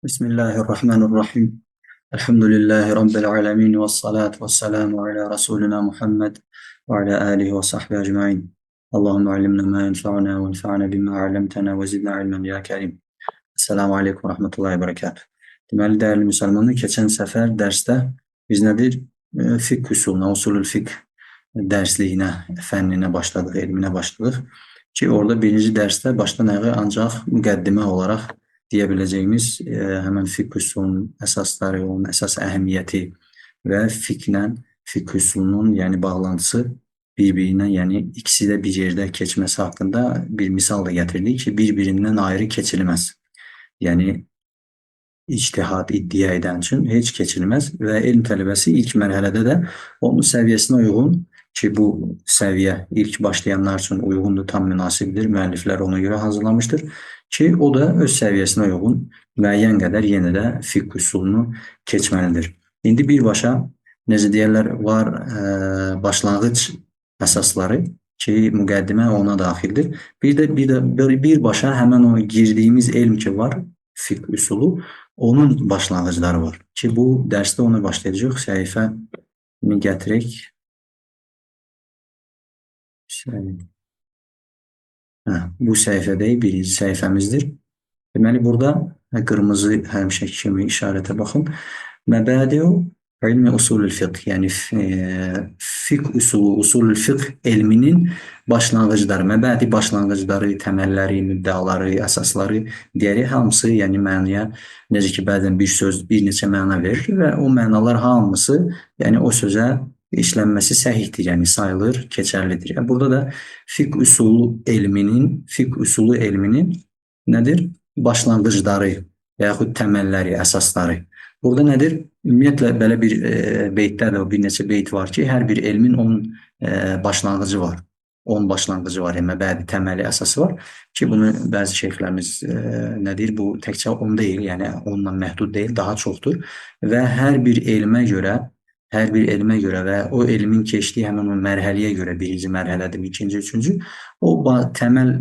Bismillahirrahmanirrahim. Elhamdülillahi Rabbil alemin ve salatu ve selamu ala Resulina Muhammed ve ala alihi ve sahbihi ecmain. Allahümme allimna ma yenfa'una ve enfa'na bima allamtana ve zidna ilmen ya kerim. Esselamu aleyküm ve rahmetullahi ve berekatuhu. Deməli, dəyərli müsəlmanlar, keçən səfər dərsdə biz nədir? Fiqh üsuluna, usulül fiqh dərsliyinə, fənninə başladıq, elminə başladıq ki, orada birinci dərsdə başdan ayağa ancaq müqəddimə olaraq deyə biləcəyimiz həmən fiqh üsulunun əsasları, onun əsas əhəmiyyəti və fiqhlə, fiqh üsulunun, yəni bağlantısı bir-birinə, yəni ikisi də bir yerdə keçməsi haqqında bir misal da gətirdik ki, bir-birindən ayrı keçilməz. Yəni ictihad iddia edən üçün heç keçilməz və elm tələbəsi ilk mərhələdə də onun səviyyəsinə uyğun ki, bu səviyyə ilk başlayanlar üçün uyğundur, tam münasibdir, müəlliflər ona görə hazırlamışdır ki, o da öz səviyyəsinə uyğun müəyyən qədər yenə də fiqh üsulunu keçməlidir. İndi birbaşa, necə deyərlər, var başlanğıc əsasları ki, müqəddimə ona daxildir. Birbaşa həmən o girdiyimiz elm ki var, fiqh üsulu, onun başlanğıcları var ki, bu dərsdə ona başlayacaq. Səhifəni gətirək. Bu səhifədəyik, birinci səhifəmizdir. Deməli, burada qırmızı həmişəki kimi işarətə baxın. Məbədi'u ilmi usulül fiqh, yəni fiqh üsulu, usulül fiqh elminin başlanğıcları, məbədi başlanğıcları, təməlləri, müddəaları, əsasları deyərik, hamısı, yəni mənaya, necə ki, bəzən bir söz bir neçə məna verir və o mənalar hamısı, yəni o sözə işlənməsi səhihdir, yəni sayılır, keçərlidir. Yəni, burada da fiqh üsulu elminin nədir? Başlanğıcları və yaxud təməlləri, əsasları. Burada nədir? Ümumiyyətlə, belə bir beytlər də, bir neçə beyt var ki, hər bir elmin onun başlanğıcı var. Onun başlanğıcı var, yəni bəzi təməli əsası var ki, bunu bəzi şeyxlərimiz nədir? Bu təkcə on deyil, yəni onunla məhdud deyil, daha çoxdur və hər bir elmə görə və o elmin keçdiyi həmən o mərhələyə görə, birinci mərhələdir, ikinci, üçüncü, o təməl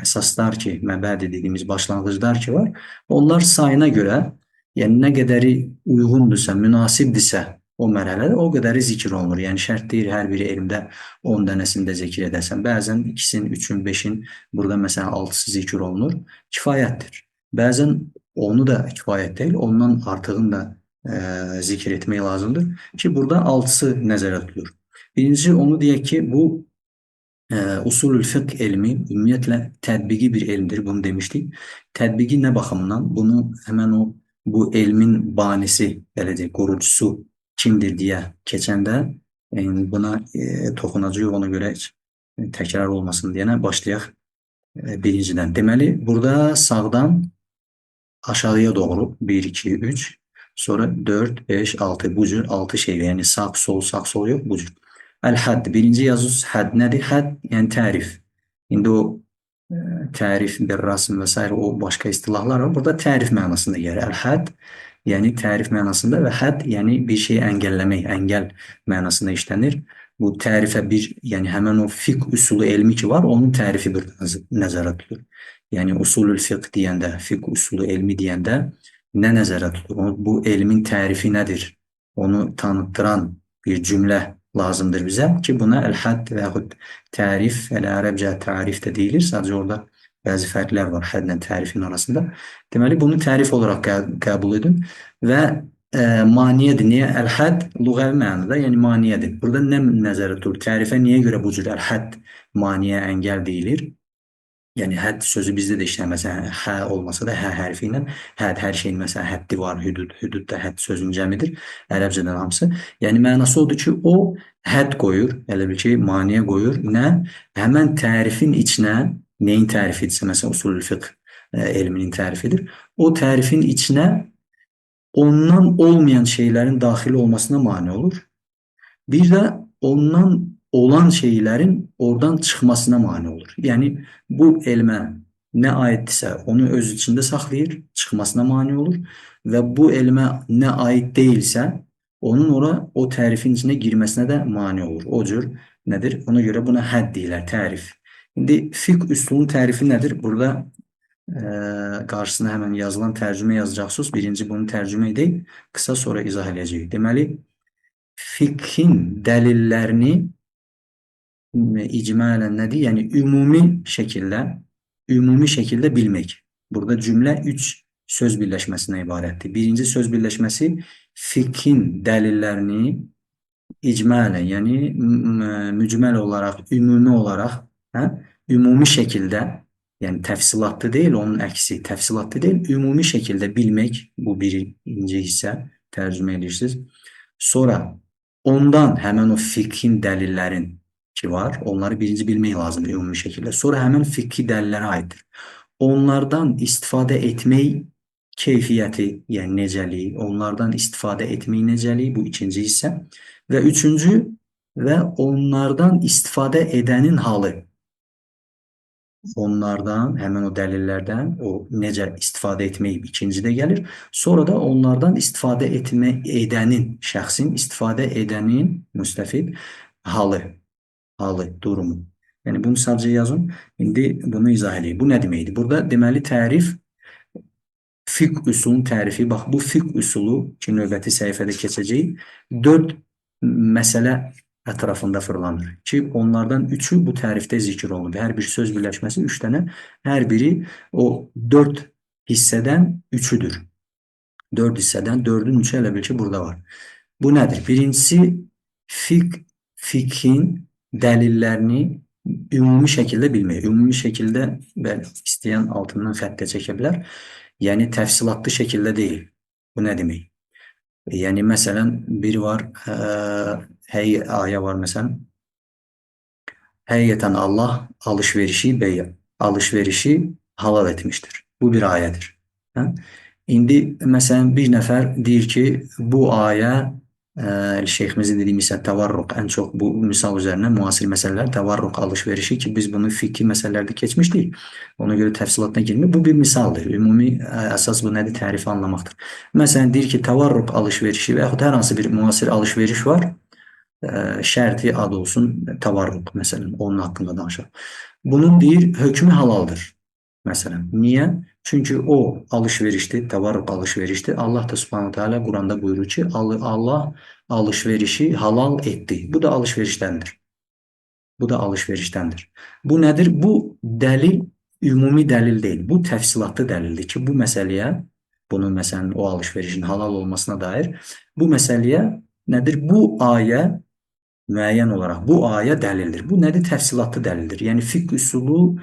əsaslar ki, məbədi dediyimiz başlanğıclar ki var, onlar sayına görə, yəni nə qədəri uyğundursa, münasibdirsə o mərhələdə, o qədəri zikr olunur. Yəni şərt deyil, hər bir elmdə 10 dənəsini də zikr edəsən. Bəzən 2-sin, 3-ün, 5-in, burada məsələn 6-sı zikr olunur, kifayətdir. Bəzən onu da kifayət deyil, ondan artığını da zikr etmək lazımdır ki, burada 6-sı nəzərə tutulur. Birinci, onu deyək ki, bu usulül fiqh elmi ümumiyyətlə tətbiqi bir elmdir, bunu demişdik. Tətbiqi nə baxımdan? Bunu həmən bu elmin banisi, belə deyək, qurucusu kimdir deyə keçəndə buna toxunacaq, ona görə təkrar olmasın deyənə başlayaq birincidən. Deməli, burada sağdan aşağıya doğru 1, 2, 3, sonra 4, 5, 6, bu cür 6 şey, yəni sağ, sol yox, bu cür. Əl-hədd, birinci yazısı hədd nədir? Hədd, yəni tərif. İndi o tərif, bir-rasm və s. o başqa istilahlar var. Burada tərif mənasında gəlir. Əl-hədd, yəni tərif mənasında və hədd, yəni bir şeyi əngəlləmək, əngəl mənasında işlənir. Bu tərifə yəni həmən o fiqh üsulu elmi ki var, onun tərifi bir nəzərə tutulur. Yəni usulül fiqh deyəndə, fiqh üsulu elmi deyəndə nə nəzərə tutulur? Bu elmin tərifi nədir? Onu tanıtdıran bir cümlə lazımdır bizə ki, buna əl-hədd və yaxud tərif, ərəbcə tərif də deyilir, sadəcə orada bəzi fərqlər var hədlə tərifin arasında. Deməli, bunu tərif olaraq qəbul edin və maniyədir. Niyə? Əl-hədd lüğəvi mənada, yəni maniyədir. Burada nə nəzərə tutulur? Tərifə niyə görə bu cür əl-hədd, maniyə, əngəl deyilir? Yəni, hədd sözü bizdə də işlənir. Məsələn, hə olmasa da hə hərfi ilə hədd, hər şeyin məsələn həddi var, hüdud da hədd sözün cəmidir, ərəbcədən hamısı. Yəni, mənası odur ki, o hədd qoyur, elə bil ki, maniyə qoyur. Nə? Həmən tərifin içinə, neyin tərifidirsə, məsələn, usulül fiqh elminin tərifidir, o tərifin içinə ondan olmayan şeylərin daxil olmasına mane olur. Bir də ondan olan şeylərin oradan çıxmasına mane olur. Yəni, bu elmə nə aiddirsə, onu öz içində saxlayır, çıxmasına mane olur və bu elmə nə aid deyilsə, onun o tərifin içinə girməsinə də mane olur. O cür nədir? Ona görə buna hədd deyilər, tərif. İndi fiqh üsulunun tərifi nədir? Burada qarşısına həmən yazılan tərcümə yazacaqsınız. Birinci bunu tərcümə edək, qısa sonra izah edəcəyik. Deməli, fiqhin dəlillərini icmalən nədir? Yəni ümumi şəkildə bilmək. Burada cümlə 3 söz birləşməsindən ibarətdir. Birinci söz birləşməsi fiqhin dəlillərini icmalən, yəni mücməl olaraq, ümumi olaraq, ümumi şəkildə, yəni təfsilatlı deyil, onun əksi, təfsilatlı deyil, ümumi şəkildə bilmək, bu birinci hissə tərcümə edirsiniz. Sonra ondan həmən o fiqhin dəlillərin ki var, onları birinci bilmək lazımdır ümumi şəkildə. Sonra həmən fiqhi dəlillərə aiddir. Onlardan istifadə etmək keyfiyyəti, yəni necəliyi, onlardan istifadə etmək necəliyi, bu ikinci hissə. Və üçüncü, və onlardan istifadə edənin halı. Onlardan, həmən o dəlillərdən, o necə istifadə etmək ikincidə gəlir. Sonra da onlardan istifadə edənin, şəxsin, istifadə edənin, müstəfid, halı, durumu. Yəni, bunu sadəcə yazın. İndi bunu izah edeyim. Bu nə deməkdir? Burada deməli tərif, fiqh üsulun tərifi, bax, bu fiqh üsulu ki, növbəti səhifədə keçəcək, 4 məsələ ətrafında fırlanır ki, onlardan 3-ü bu tərifdə zikr olunur. Hər bir söz birləşməsi 3 dənə, hər biri o 4 hissədən 3-üdür. 4 hissədən 4-ün 3-ü elə bil ki, burada var. Bu nədir? Birincisi, fiqhin dəlillərini ümumi şəkildə bilmək. Ümumi şəkildə istəyən altından xəttə çəkə bilər. Yəni, təfsilatlı şəkildə deyil. Bu nə demək? Yəni, məsələn, biri var, ayə var, məsələn, həqiqətən Allah alışverişi halal etmişdir. Bu bir ayədir. İndi, məsələn, bir nəfər deyir ki, bu ayə, şeyximizin dediyi misal təvarruq, ən çox bu misal üzərindən müasir məsələlər, təvarruq alışverişi ki, biz bunu fiqhi məsələlərdə keçmişdik. Ona görə təfsilatına girmir. Bu bir misaldır. Ümumi əsas bu nədir? Tərifi anlamaqdır. Məsələn, deyir ki, təvarruq alışverişi və yaxud hər hansı bir müasir alışveriş var, şərti adı olsun təvarruq, məsələn, onun haqqında danışır. Bunun deyir, hökmü halaldır. Məsələn, niyə? Çünki o alışverişdir, təvarruq alışverişdir. Allah da Subhanahu Teala Quranda buyurur ki, Allah alışverişi halal etdi. Bu da alışverişdəndir. Bu nədir? Bu dəlil ümumi dəlil deyil. Bu təfsilatlı dəlildir ki, bu məsələyə, bunun məsələn o alışverişin halal olmasına dair, bu məsələyə nədir? Bu ayə müəyyən olaraq, bu ayə dəlildir. Bu nədir? Təfsilatlı dəlildir. Yəni, fiqh üsulu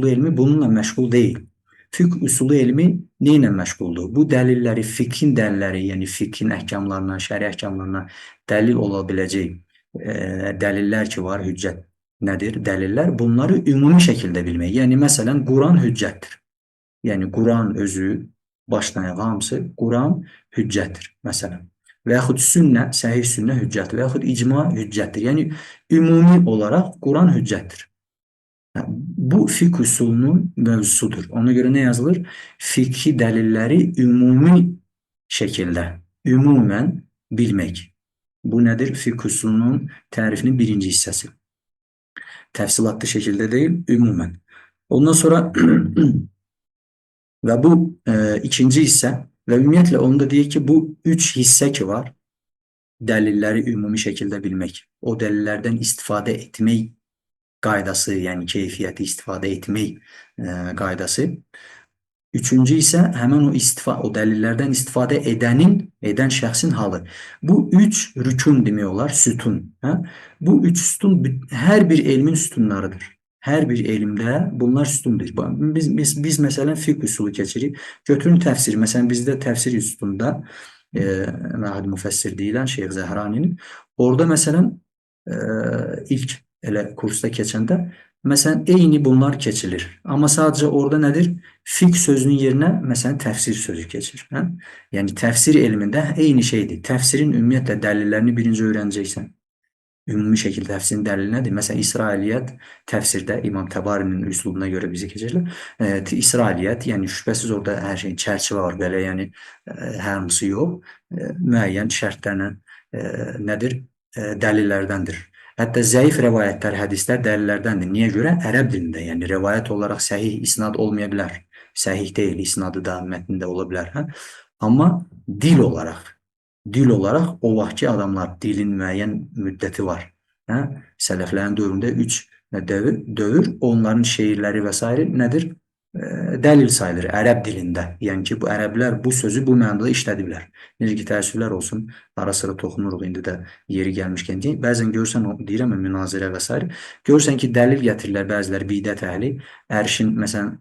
elmi bununla məşğul deyil. Fiqh üsulu elmi nə ilə məşğuldur? Bu dəlilləri, fiqhin dəlilləri, yəni fiqhin əhkamlarına, şəri əhkamlarına dəlil ola biləcək dəlillər ki var, hüccət nədir? Dəlillər, bunları ümumi şəkildə bilmək. Yəni, məsələn, Quran hüccətdir. Yəni, Quran özü, başdan ayağa hamısı, Quran hüccətdir, məsələn. Və yaxud sünnə, səhih sünnə hüccətdir, və yaxud icma hüccətdir. Yəni, ümumi olaraq Quran hüccətdir. Bu fiqh üsulunun mövzusudur. Ona görə nə yazılır? Fiqhi dəlilləri ümumi şəkildə, ümumən bilmək. Bu nədir? Fiqh üsulunun tərifinin birinci hissəsi. Təfsilatlı şəkildə deyil, ümumən. Ondan sonra və bu ikinci hissə və ümumiyyətlə onu da deyək ki, bu 3 hissə ki var, dəlilləri ümumi şəkildə bilmək, o dəlillərdən istifadə etmək qaydası, yəni keyfiyyəti istifadə etmək qaydası. Üçüncü isə həmən o dəlillərdən istifadə edən şəxsin halı. Bu 3 rükun demək olar, sütun. Bu 3 sütun hər bir elmin sütunlarıdır. Hər bir elmdə bunlar sütundur. Biz məsələn, fiqh üsulu keçirik. Götürün təfsir. Məsələn, bizdə təfsir üsulunda Məhəd müfəssir deyilən Şeyx Zəhraninin. Orada məsələn, ilk elə kursda keçəndə, məsələn, eyni bunlar keçilir. Amma sadəcə orada nədir? Fiqh sözünün yerinə, məsələn, təfsir sözü keçir. Yəni, təfsir elmində eyni şeydir. Təfsirin ümumiyyətlə dəlillərini birinci öyrənəcəksən. Ümumi şəkildə təfsirin dəlili nədir? Məsələn, İsrailiyyət təfsirdə İmam Təbarinin üslubuna görə bizi keçirlər. İsrailiyyət, yəni şübhəsiz orada hər şeyin çərçivə var, belə, yəni hər hansı yox, müəyyən şərtlərlə nədir? Dəlillərdəndir. Hətta zəif rəvayətlər, hədislər dəlillərdəndir. Niyə görə? Ərəb dilində, yəni rəvayət olaraq səhih isnad olmaya bilər. Səhih deyil, isnadı da, mətndə ola bilər, hə? Amma dil olaraq o vaxtki adamlar dilin müəyyən müddəti var. Hə? Sələflərin dövründə 3 dövr onların şeirləri və s. nədir? Dəlil sayılır ərəb dilində. Yəni ki, bu ərəblər bu sözü bu mənada işlədiblər. Necə ki, təəssüflər olsun, ara sıra toxunuruq indi də yeri gəlmişkən deyim. Bəzən görsən, deyirəm münazirə və s. Görürsən ki, dəlil gətirirlər bəziləri bidət əhli. Ərşin məsələn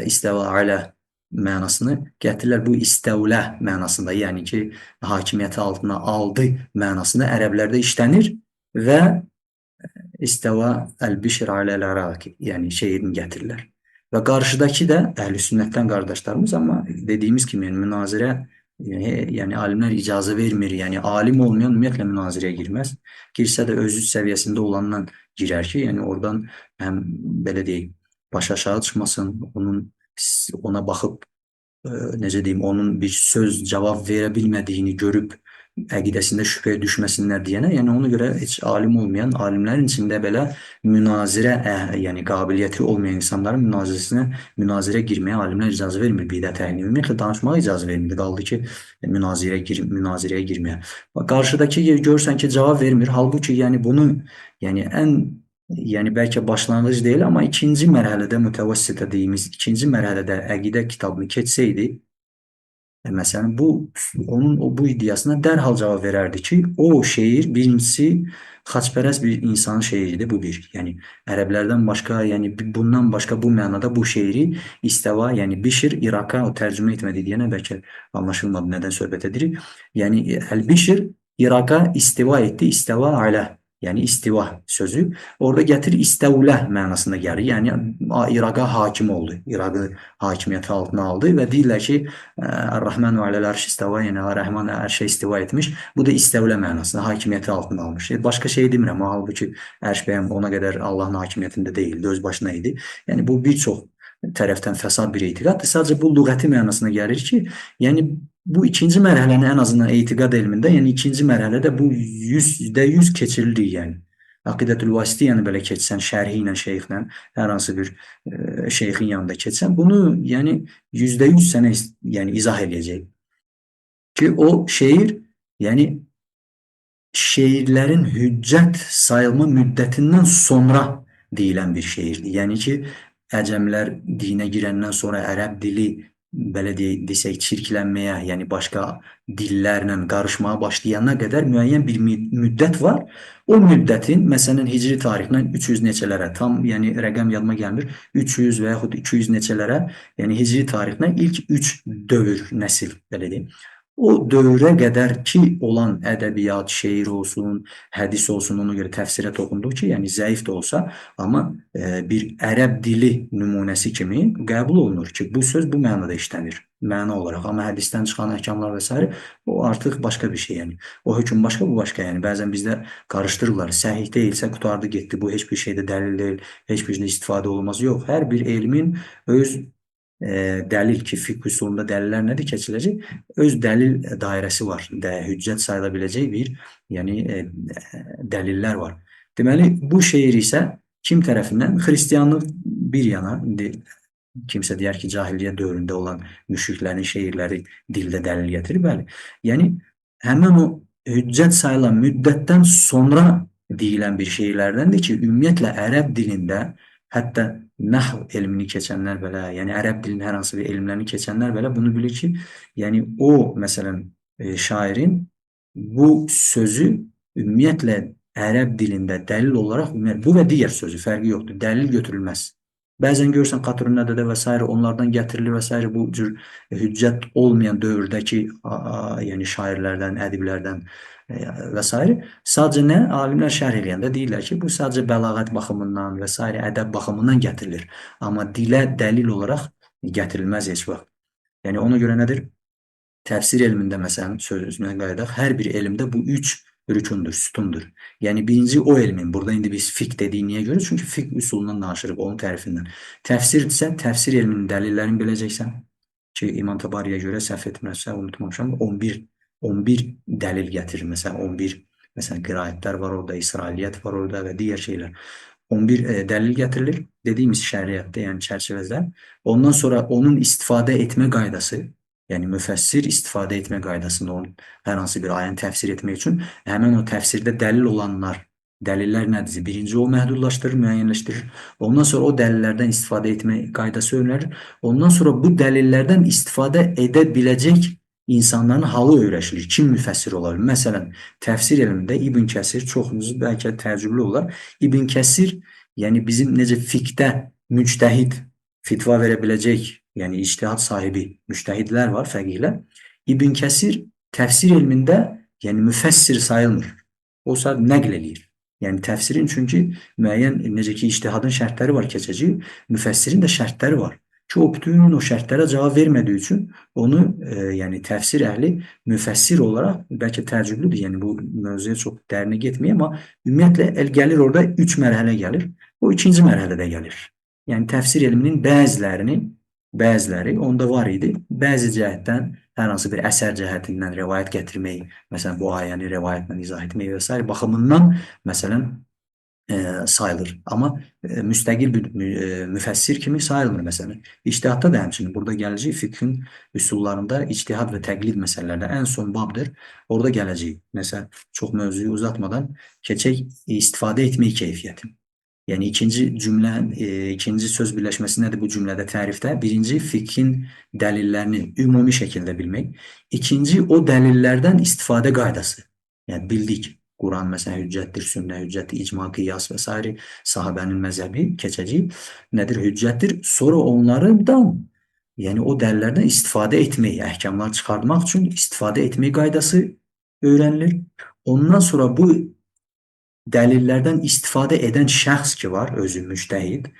istəva alə mənasını gətirirlər bu istəvlə mənasında, yəni ki, hakimiyyəti altına aldı mənasında ərəblərdə işlənir və istəva əl-bişr aləl-əraqi, yəni şeirini gətirirlər. Və qarşıdakı da əhl-i sünnətdən qardaşlarımız, amma dediyimiz kimi yəni münazirə yəni alimlər icazə vermir. Yəni alim olmayan ümumiyyətlə münazirəyə girməz. Girsə də özü səviyyəsində olandan girər ki, yəni oradan həm belə deyək, baş aşağı çıxmasın, ona baxıb necə deyim, onun bir söz cavab verə bilmədiyini görüb əqidəsində şübhəyə düşməsinlər deyənə, yəni ona görə heç alim olmayan, alimlərin içində belə münazirə, yəni qabiliyyəti olmayan insanların münazirə girməyə alimlər icazə vermir bidət əhli. Ümumiyyətlə danışmağa icazə vermir. Qaldı ki, münazirəyə girməyə. Qarşıdakı görürsən ki, cavab vermir. Halbuki yəni bunu, yəni yəni bəlkə başlanğıc deyil, amma ikinci mərhələdə mütəvəssitə deyimiz, ikinci mərhələdə əqidə kitabını keçsəydi, məsələn, onun bu iddiasına dərhal cavab verərdi ki, o şeir birincisi xaçpərəst bir insanın şeiridir, bu bir. Yəni ərəblərdən başqa, yəni bundan başqa bu mənada bu şeiri istəva, yəni Bişr İraqa o tərcümə etmədi deyənə bəlkə anlaşılmadı nədən söhbət edirik. Yəni Əl-Bişr İraqa istiva etdi, istəva alə. Yəni istiva sözü orada gətirir istəvlə mənasında gəlir. Yəni İraqa hakim oldu. İraqı hakimiyyəti altına aldı və deyirlər ki, Ər-Rəhman və aləl-ərş istəva, yəni Rəhman ərşə istiva etmiş. Bu da istəvlə mənasında hakimiyyəti altına almış. Başqa şey demirəm, halbuki ərş bəyəm ona qədər Allahın hakimiyyətində deyildi, öz başına idi. Yəni bu bir çox tərəfdən fəsad bir etiqaddır. Sadəcə bu lüğəti mənasına gəlir ki, yəni bu ikinci mərhələni ən azından etiqad elmində, yəni ikinci mərhələdə bu %100 keçirilir, yəni. Aqidətül Vasitiyyəni belə keçsən, şərhi ilə, şeyxlə, hər hansı bir şeyxin yanında keçsən, bunu yəni %100 sənə yəni izah edəcək ki, o şeir, yəni şeirlərin hüccət sayılma müddətindən sonra deyilən bir şeirdir. Yəni ki, əcəmlər dinə girəndən sonra ərəb dili belə desək çirklənməyə, yəni başqa dillərlə qarışmağa başlayana qədər müəyyən bir müddət var. O müddətin, məsələn, hicri tarixlə 300 neçələrə, tam yəni rəqəm yadıma gəlmir, 300 və yaxud 200 neçələrə, yəni hicri tarixlə ilk 3 dövr, nəsil, belə deyim. O dövrə qədər ki olan ədəbiyyat, şeir olsun, hədis olsun, ona görə təfsirə toxunduq ki, yəni zəif də olsa, amma bir ərəb dili nümunəsi kimi qəbul olunur ki, bu söz bu mənada işlənir, məna olaraq. Amma hədisdən çıxan əhkamlar və s. o artıq başqa bir şey, yəni. O hökm başqa, bu başqa, yəni. Bəzən bizdə qarışdırırlar. Səhih deyilsə qutardı getdi, bu heç bir şeydə dəlil deyil, heç bir şeydə istifadə olmaz. Yox, hər bir elmin öz dəlil ki, fiqh üsulunda dəlillər nədir keçiləcək? Öz dəlil dairəsi var. Hüccət sayıla biləcək bir, yəni dəlillər var. Deməli, bu şeir isə kim tərəfindən? Xristianlıq bir yana, indi kimsə deyər ki, cahiliyyə dövründə olan müşriklərin şeirləri dildə dəlil gətirir, bəli. Yəni, həmin o hüccət sayılan müddətdən sonra deyilən bir şeirlərdəndir ki, ümumiyyətlə ərəb dilində hətta nəhv elmini keçənlər belə, yəni ərəb dilinin hər hansı bir elmlərini keçənlər belə bunu bilir ki, yəni o, məsələn, şairin bu sözü ümumiyyətlə ərəb dilində dəlil olaraq, bu və digər sözü fərqi yoxdur, dəlil götürülməz. Bəzən görürsən Xatırünnədədə və s. onlardan gətirilir və s. bu cür hüccət olmayan dövrdəki yəni şairlərdən, ədiblərdən və s. Sadəcə nə? Alimlər şərh eləyəndə deyirlər ki, bu sadəcə bəlağət baxımından və s. ədəb baxımından gətirilir. Amma dilə dəlil olaraq gətirilməz heç vaxt. Yəni ona görə nədir? Təfsir elmində məsələn sözünə qayıdaq, hər bir elmdə bu 3 rükundur, sütundur. Yəni birinci o elmin, burada indi biz fiqh dediyi niyə görə? Çünki fiqh üsulundan danışırıq, onun tərifindən. Təfsir isə təfsir elminin dəlillərini biləcəksən ki, İmam Tabariyə görə səhv etmirəmsə, unutmamışam, 11 dəlil gətirir, məsələn, 11 Mesela qiraətlər var orada, İsrailiyyət var orada və digər şeylər. 11 dəlil gətirilir. Dediyimiz şəriətdə, yəni çərçivədə. Ondan sonra onun istifadə etmə qaydası, yəni müfəssir istifadə etmə qaydasında onun hər hansı bir ayəni təfsir etmək üçün həmin o təfsirdə dəlil olanlar, dəlillər nədir? Birinci o məhdudlaşdırır, müəyyənləşdirir. Ondan sonra o dəlillərdən istifadə etmə qaydası öyrənir. Ondan sonra bu dəlillərdən istifadə edə biləcək insanların halı öyrəşilir. Kim müfəssir ola bilər? Məsələn, təfsir elmində İbn Kəsir çoxunuz bəlkə təəccüblü olar. İbn Kəsir, yəni bizim necə fiqdə müctəhid fitva verə biləcək, yəni ictihad sahibi müctəhidlər var, fəqihlər. İbn Kəsir təfsir elmində yəni müfəssir sayılmır. O sadəcə nəql eləyir. Yəni təfsirin çünki müəyyən necə ki ictihadın şərtləri var keçəcək, müfəssirin də şərtləri var. Ki o bütün o şərtlərə cavab vermədiyi üçün onu yəni təfsir əhli müfəssir olaraq bəlkə təəccüblüdür. Yəni bu mövzuya çox dərinə getməyəm, amma ümumiyyətlə el gəlir orada 3 mərhələ gəlir. O ikinci mərhələdə gəlir. Yəni təfsir elminin bəziləri onda var idi. Bəzi cəhətdən hər hansı bir əsər cəhətindən rivayət gətirmək, məsələn bu ayəni rivayətlə izah etmək və s. baxımından məsələn sayılır. Amma müstəqil bir müfəssir kimi sayılmır məsələn. İctihadda da həmçinin burada gələcək fiqhin üsullarında ictihad və təqlid məsələlərdə ən son babdır. Orada gələcək. Məsələn, çox mövzuyu uzatmadan keçək istifadə etmək keyfiyyəti. Yəni ikinci söz birləşməsi nədir bu cümlədə tərifdə? Birinci, fiqhin dəlillərini ümumi şəkildə bilmək. İkinci, o dəlillərdən istifadə qaydası. Yəni bildik. Quran məsələn hüccətdir, sünnə hüccətdir, icma, qiyas və s. sahabənin məzhəbi keçəcək. Nədir hüccətdir? Sonra onlardan, yəni o dəlillərdən istifadə etmək, əhkamlar çıxartmaq üçün istifadə etmək qaydası öyrənilir. Ondan sonra bu dəlillərdən istifadə edən şəxs ki var, özü müctəhid,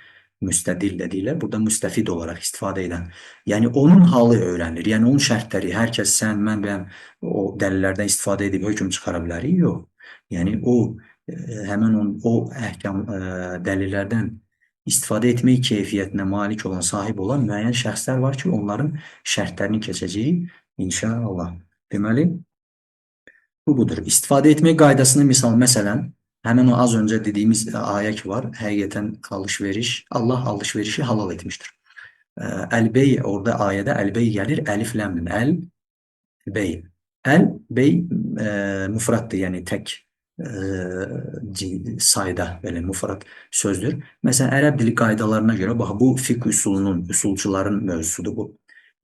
müstədil də deyirlər, burada müstəfid olaraq istifadə edən. Yəni onun halı öyrənilir. Yəni onun şərtləri, hər kəs sən, mən bəyəm o dəlillərdən istifadə edib hökm çıxara bilərik? Yox. Yəni o həmin o əhkam dəlillərdən istifadə etmək keyfiyyətinə malik olan, sahib olan müəyyən şəxslər var ki, onların şərtlərini keçəcəyik inşallah. Deməli, bu budur. İstifadə etmək qaydasını misal, məsələn, həmin o az öncə dediyimiz ayə ki var, həqiqətən alış-veriş, Allah alış-verişi halal etmişdir. Əl-bey, orada ayədə əl-bey gəlir, əlif-ləmlə, əl-bey. Əl-bey müfraddır, yəni tək sayda belə müfrad sözdür. Məsələn, ərəb dili qaydalarına görə, bax, bu fiqh üsulunun, üsulçuların mövzusudur bu.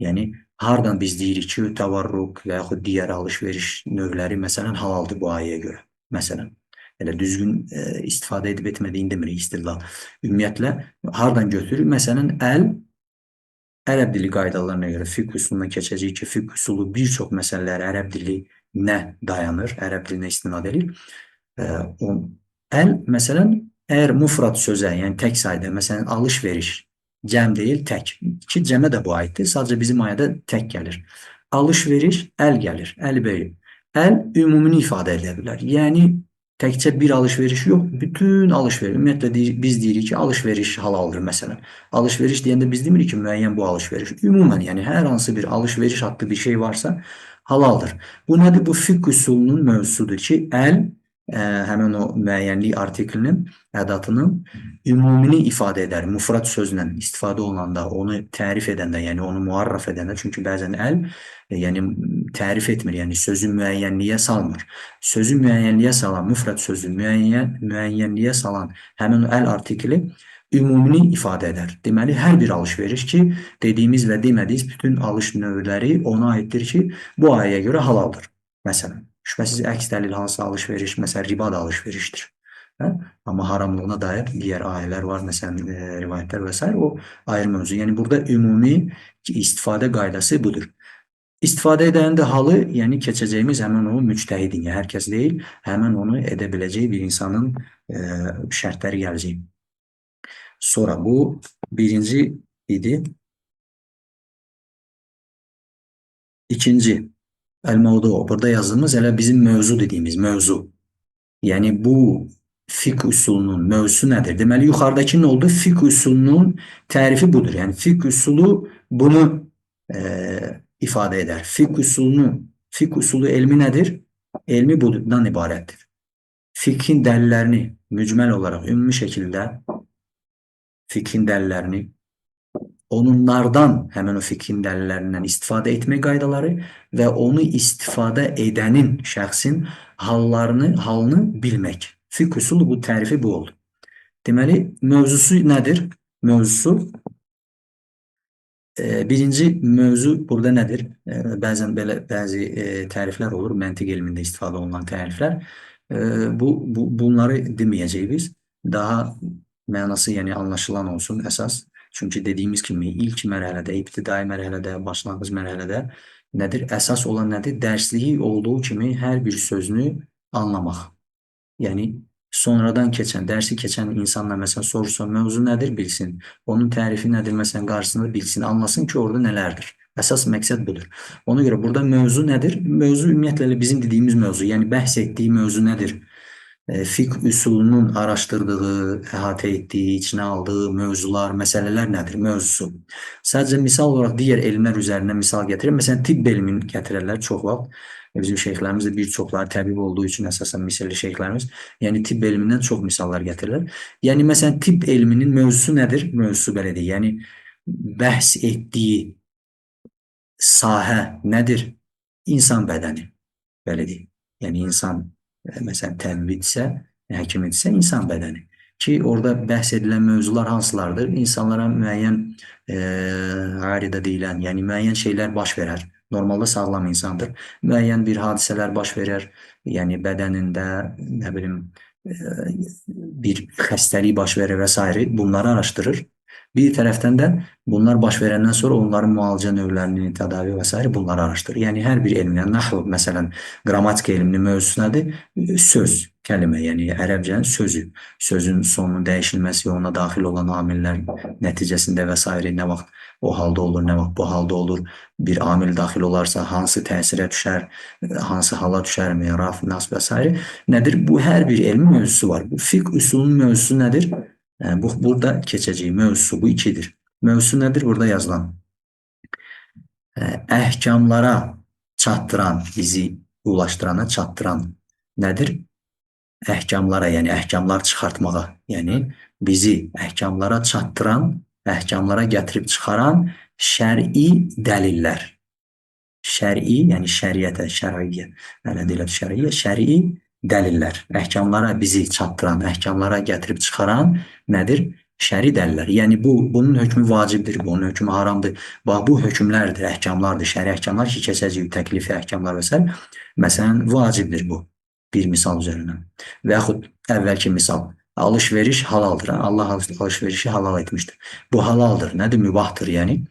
Yəni, hardan biz deyirik ki, təvarruq və yaxud digər alış-veriş növləri, məsələn, halaldır bu ayəyə görə. Məsələn, elə düzgün istifadə edib etmədiyini demirik istillah. Ümumiyyətlə, hardan götürür? Məsələn, ərəb dili qaydalarına görə fiqh üsuluna keçəcək ki, fiqh üsulu bir çox məsələləri ərəb dilinə dayanır, ərəb dilinə istinad edir. Məsələn, əgər müfrad sözə, yəni tək sayda, məsələn, alış-veriş, cəm deyil, tək. Ki, cəmə də bu aiddir, sadəcə bizim ayədə tək gəlir. Alış-veriş, əl gəlir, əl-bey. Əl ümumini ifadə edə bilər. Yəni, təkcə bir alış-veriş yox, bütün alış-veriş. Ümumiyyətlə, biz deyirik ki, alış-veriş halaldır, məsələn. Alış-veriş deyəndə biz demirik ki, müəyyən bu alış-veriş. Ümumən, yəni hər hansı bir alış-veriş haqqı bir şey varsa, halaldır. Bu nədir? Bu fiqh üsulunun mövzusudur ki, əl, həmin o müəyyənlik artiklinin, ədatının ümumini ifadə edər. Müfrad sözlə istifadə olunanda, onu tərif edəndə, yəni onu muarraf edəndə, çünki bəzən əl yəni tərif etmir, yəni sözü müəyyənliyə salmır. Sözü müəyyənliyə salan, müfrad sözü müəyyənliyə salan həmin əl artikli ümumini ifadə edər. Deməli, hər bir alış-veriş ki, dediyimiz və demədiyimiz bütün alış növləri ona aiddir ki, bu ayəyə görə halaldır. Məsələn, şübhəsiz əks dəlil hansı alış-veriş, məsələn, riba da alış-verişdir. Amma haramlığına dair digər ayələr var, məsələn, rivayətlər və s. O ayrı mövzu. Yəni, burada ümumi istifadə qaydası budur. İstifadə edənin də halı, yəni keçəcəyimiz həmən o müctəhidin, yəni hər kəs deyil, həmən onu edə biləcək bir insanın şərtləri gələcək. Sonra bu birinci idi. İkinci, əl-mavdu, burada yazdığımız elə bizim mövzu dediyimiz mövzu. Yəni bu fiqh üsulunun mövzusu nədir? Deməli, yuxarıdakı nə oldu? Fiqh üsulunun tərifi budur. Yəni fiqh üsulu bunu ifadə edər. Fiqh üsulu elmi nədir? Elmi bundan ibarətdir. Fiqhin dəlillərini mücməl olaraq ümumi şəkildə fiqhin dəlillərini onlardan həmin o fiqhin dəlillərindən istifadə etmək qaydaları və onu istifadə edənin şəxsin halını bilmək. Fiqh usulu bu tərifi bu oldu. Deməli, mövzusu nədir? Mövzusu birinci mövzu burada nədir? Bəzən belə bəzi təriflər olur, məntiq elmində istifadə olunan təriflər. Bunları deməyəcəyik biz. Daha mənası, yəni anlaşılan olsun əsas. Çünki dediyimiz kimi ilk mərhələdə, ibtidai mərhələdə, başlanğıc mərhələdə nədir? Əsas olan nədir? Dərsliyi olduğu kimi hər bir sözünü anlamaq. Yəni sonradan keçən, dərsi keçən insanla məsələn soruşsa, mövzu nədir bilsin, onun tərifi nədir məsələn qarşısında bilsin, anlasın ki, orada nələrdir. Əsas məqsəd budur. Ona görə burada mövzu nədir? Mövzu ümumiyyətlə bizim dediyimiz mövzu, yəni bəhs etdiyi mövzu nədir? Fiqh üsulunun araşdırdığı, əhatə etdiyi, içinə aldığı mövzular, məsələlər nədir? Mövzusu. Sadəcə misal olaraq digər elmlər üzərindən misal gətirir. Məsələn, tibb elmini gətirərlər çox vaxt. Bizim şeyxlərimiz də bir çoxları təbib olduğu üçün əsasən Misirli şeyxlərimiz, yəni tibb elmindən çox misallar gətirirlər. Yəni məsələn tibb elminin mövzusu nədir? Mövzusu belə deyil. Yəni bəhs etdiyi sahə nədir? İnsan bədəni. Belə deyil. Yəni insan məsələn təbibdirsə, həkimdirsə insan bədəni. Ki orada bəhs edilən mövzular hansılardır? İnsanlara müəyyən aridə deyilən, yəni müəyyən şeylər baş verər. Normalda sağlam insandır. Müəyyən bir hadisələr baş verir. Yəni bədənində, nə bilim, bir xəstəlik baş verir və s. Bunları araşdırır. Bir tərəfdən də bunlar baş verəndən sonra onların müalicə növlərini, tədavi və s. bunları araşdırır. Yəni hər bir elmdən, nahv, məsələn, qrammatika elminin mövzusu nədir? Söz, kəlmə, yəni ərəbcənin sözü. Sözün sonunun dəyişilməsi, ona daxil olan amillər nəticəsində və s. nə vaxt o halda olur, nə vaxt bu halda olur. Bir amil daxil olarsa hansı təsirə düşər, hansı hala düşər, raf, nas və s. Nədir? Bu hər bir elmin mövzusu var. Bu fiqh üsulunun mövzusu nədir? Burada keçəcək mövzusu bu ikidir. Mövzusu nədir? Burada yazılan. Əhkamlara çatdıran, bizi ulaşdırana çatdıran nədir? Əhkamlara, yəni əhkamlar çıxartmağa, yəni bizi əhkamlara çatdıran, əhkamlara gətirib çıxaran şəri dəlillər. Şəri, yəni şəriətə, şəriyyə, nə deyirlər şəriyyə, şəri dəlillər. Əhkamlara bizi çatdıran, əhkamlara gətirib çıxaran nədir? Şəri dəlillər. Yəni bunun hökmü vacibdir, bunun hökmü haramdır. Bax, bu hökmlərdir, əhkamlardır, şəri əhkamlar ki, keçəcək, təklifi əhkamlar və s. Məsələn, vacibdir bu. Bir misal üzərindən. Və yaxud əvvəlki misal. Alış-veriş halaldır. Allah alış-verişi halal etmişdir. Bu halaldır. Nədir? Mübahdır. Yəni,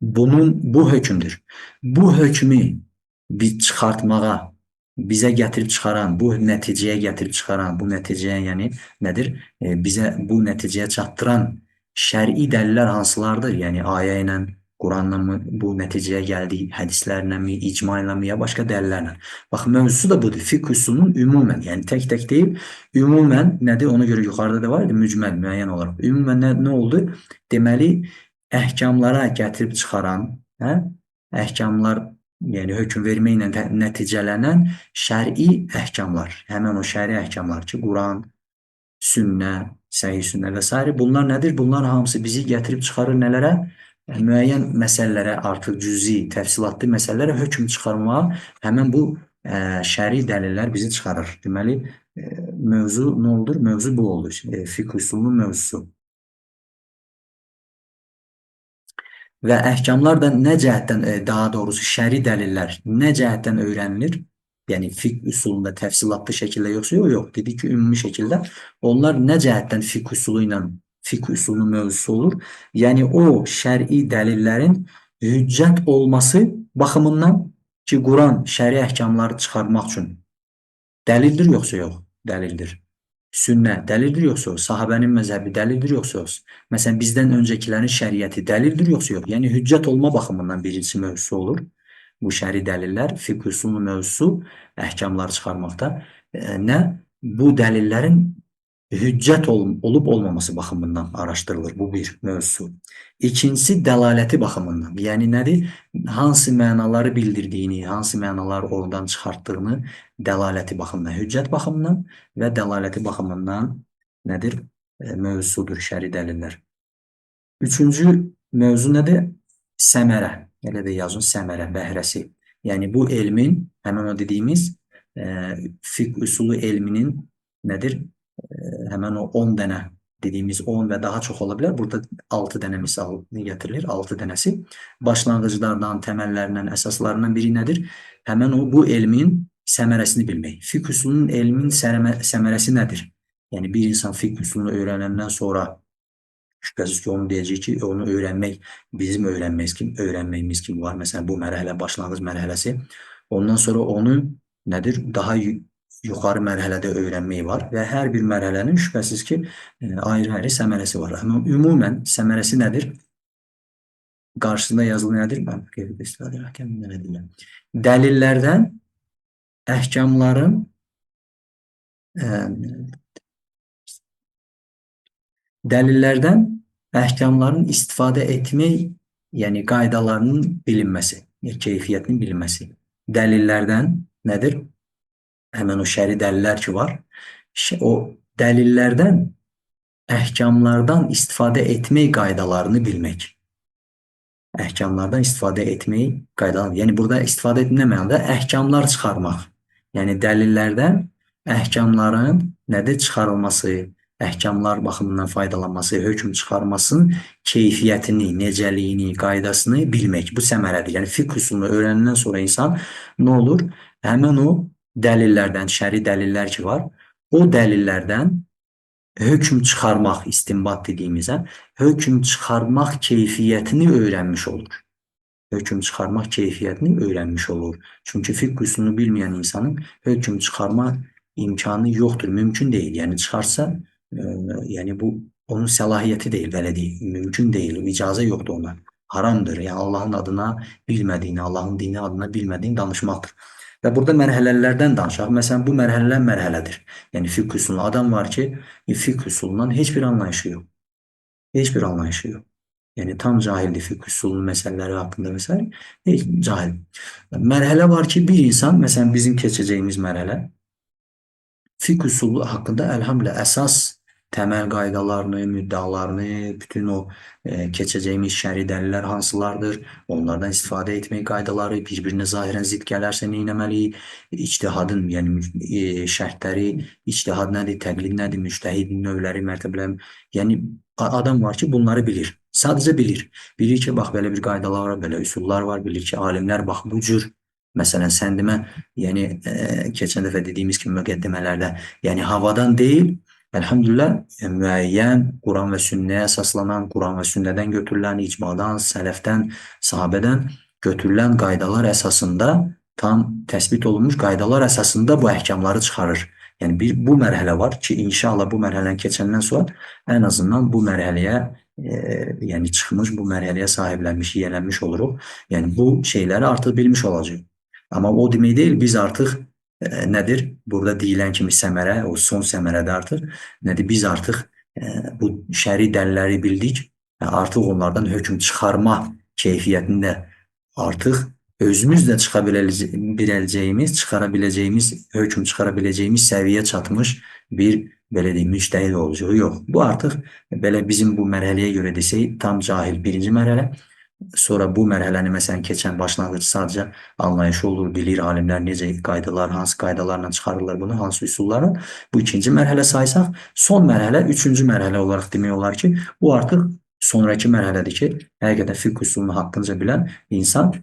bu hökmdür. Bu hökmü çıxartmağa, bizə gətirib çıxaran, bu nəticəyə gətirib çıxaran, bu nəticəyə, yəni nədir? Bizə bu nəticəyə çatdıran şəri dəlillər hansılardır? Yəni ayə ilə, Quranla mı bu nəticəyə gəldik, hədislərlə mi, icma ilə mi, ya başqa dəlillərlə? Bax, mövzusu da budur. Fiqh üsulunun ümumən, yəni tək-tək deyil, ümumən nədir? Ona görə yuxarıda da var idi, mücməl, müəyyən olaraq. Ümumən nə oldu? Deməli, əhkamlara gətirib çıxaran, əhkamlar, yəni hökm verməklə nəticələnən şəri əhkamlar, həmən o şəri əhkamlar ki, Quran, sünnə, səhih sünnə və s. Bunlar nədir? Bunlar hamısı bizi gətirib çıxarır nələrə? Müəyyən məsələlərə, artıq cüzi, təfsilatlı məsələlərə hökm çıxarmağa həmən bu şəri dəlillər bizi çıxarır. Deməli, mövzu nə olur? Mövzu bu olur. Fiqh üsulunun mövzusu. Və əhkamlar da nə cəhətdən, daha doğrusu şəri dəlillər nə cəhətdən öyrənilir? Yəni fiqh üsulunda təfsilatlı şəkildə yoxsa yox, dedik ki, ümumi şəkildə onlar nə cəhətdən fiqh üsulu ilə fiqh üsulunun mövzusu olur? Yəni o şəri dəlillərin hüccət olması baxımından ki, Quran şəri əhkamları çıxarmaq üçün dəlildir yoxsa yox? Dəlildir. Sünnə dəlildir yoxsa yox? Sahabənin məzhəbi dəlildir yoxsa yox? Məsələn, bizdən öncəkilərin şəriəti dəlildir yoxsa yox? Yəni, hüccət olma baxımından birincisi mövzusu olur. Bu şəri dəlillər, fiqh üsulunun mövzusu əhkamları çıxarmaqda. Nə? Bu dəlillərin hüccət olub olmaması baxımından araşdırılır. Bu bir mövzu. İkincisi dəlaləti baxımından. Yəni nədir? Hansı mənaları bildirdiyini, hansı mənalar oradan çıxartdığını dəlaləti baxımından, hüccət baxımından və dəlaləti baxımından nədir? Mövzusudur şəri dəlillər. Üçüncü mövzu nədir? Səmərə. Elə də yazın, səmərə, bəhrəsi. Yəni bu elmin, həmin o dediyimiz fiqh üsulu elminin nədir? Həmən o 10 dənə dediyimiz 10 və daha çox ola bilər. Burada 6 dənə misal gətirilir. 6 dənəsi başlanğıclardan, təməllərindən, əsaslarından biri nədir? Həmən o bu elmin səmərəsini bilmək. Fiqh üsulunun elmin səmərəsi nədir? Yəni bir insan fiqh üsulunu öyrənəndən sonra şübhəsiz ki, onu deyəcək ki, onu öyrənmək bizim öyrənməyimiz kimi var. Məsələn, bu mərhələ başlanğıc mərhələsi. Ondan sonra onu nədir? Daha yuxarı mərhələdə öyrənmək var və hər bir mərhələnin şübhəsiz ki, ayrı-ayrı səmərəsi var. Amma ümumən səmərəsi nədir? Qarşısında yazılı nədir? Mən qeyd istifadə məhkəməndə nə deyirəm? Dəlillərdən əhkamların dəlillərdən əhkamların istifadə etmək, yəni qaydalarının bilinməsi, keyfiyyətinin bilinməsi. Dəlillərdən nədir? Həmən o şəri dəlillər ki var. O dəlillərdən əhkamlardan istifadə etmək qaydalarını bilmək. Əhkamlardan istifadə etmək qaydalarını. Yəni burada istifadə etmək nə mənada? Əhkamlar çıxarmaq. Yəni dəlillərdən əhkamların nədir? Çıxarılması, əhkamlar baxımından faydalanması, hökm çıxarmasının keyfiyyətini, necəliyini, qaydasını bilmək. Bu səmərədir. Yəni fiqh üsulunu öyrəndən sonra insan nə olur? Həmən o dəlillərdən, şəri dəlillər ki var, o dəlillərdən hökm çıxarmaq, istinbat dediyimizə, hökm çıxarmaq keyfiyyətini öyrənmiş olur. Hökm çıxarmaq keyfiyyətini öyrənmiş olur. Çünki fiqh üsulunu bilməyən insanın hökm çıxarma imkanı yoxdur, mümkün deyil. Yəni çıxarsa, yəni bu onun səlahiyyəti deyil, belə deyil, mümkün deyil, icazə yoxdur ona. Haramdır, yəni Allahın adına bilmədiyini, Allahın dini adına bilmədiyini danışmaqdır. Və burada mərhələlərdən danışaq. Məsələn, bu mərhələlər mərhələdir. Yəni fiqh üsulunun adam var ki, fiqh üsulundan heç bir anlayışı yox. Heç bir anlayışı yox. Yəni tam cahildir fiqh üsulunun məsələləri haqqında və s. Heç cahil. Mərhələ var ki, bir insan, məsələn bizim keçəcəyimiz mərhələ fiqh üsulu haqqında əlhamdülillah əsas təməl qaydalarını, müddalarını, bütün o keçəcəyimiz şəri dəlillər hansılardır, onlardan istifadə etmək qaydaları, bir-birinə zahirən zid gələrsə nə etməliyik, ictihadın, yəni şərtləri, ictihad nədir, təqlid nədir, müctəhidin növləri, mərtəbələri, yəni adam var ki, bunları bilir. Sadəcə bilir. Bilir ki, bax, belə bir qaydalar var, belə üsullar var, bilir ki, alimlər bax, bu cür, məsələn, sən demə, yəni keçən dəfə dediyimiz kimi müqəddimələrdə, yəni havadan deyil, əlhamdülillah, müəyyən Quran və sünnəyə əsaslanan, Quran və sünnədən götürülən, icmadan, sələfdən, sahabədən götürülən qaydalar əsasında, tam təsbit olunmuş qaydalar əsasında bu əhkamları çıxarır. Yəni bu mərhələ var ki, inşallah bu mərhələni keçəndən sonra ən azından bu mərhələyə yəni çıxmış, bu mərhələyə sahiblənmiş, yiyələnmiş oluruq. Yəni bu şeyləri artıq bilmiş olacaq. Amma o demək deyil, biz artıq nədir? Burada deyilən kimi səmərə, o son səmərədə artıq nədir? Biz artıq bu şəri dəlilləri bildik. Artıq onlardan hökm çıxarma keyfiyyətində artıq özümüz də çıxara biləcəyimiz, hökm çıxara biləcəyimiz səviyyə çatmış bir, belə deyim, müctəhid olacaq. Yox, bu artıq belə bizim bu mərhələyə görə desək, tam cahil birinci mərhələ. Sonra bu mərhələni məsələn keçən başlanğıc sadəcə anlayışı olur, bilir alimlər necə qaydalar, hansı qaydalarla çıxarırlar bunu, hansı üsullarla. Bu ikinci mərhələ saysaq, son mərhələ üçüncü mərhələ olaraq demək olar ki, bu artıq sonraki mərhələdir ki, həqiqətən fiqh üsulunu haqqınca bilən insan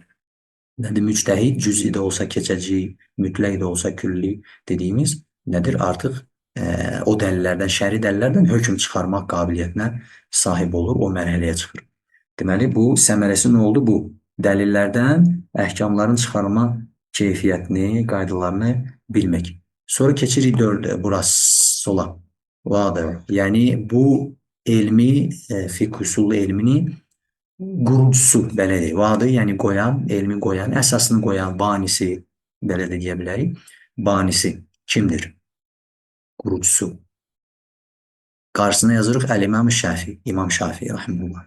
nədir? Müctəhid, cüz'i də olsa keçəci, mütləq də olsa külli dediyimiz nədir? Artıq o dəlillərdən, şəri dəlillərdən hökm çıxarmaq qabiliyyətinə sahib olur, o mərhələyə çıxır. Deməli, bu səmərəsi nə oldu? Bu dəlillərdən əhkamların çıxarma keyfiyyətini, qaydalarını bilmək. Sonra keçirik burası sola. Yəni, bu elmi, fiqh üsulu elmini qurucusu, belə deyək. Vadı, yəni qoyan, elmi qoyan, əsasını qoyan, banisi, belə də deyə bilərik. Banisi kimdir? Qurucusu. Qarşısına yazırıq Əl-İmam Şafi, İmam Şafi rahimehullah.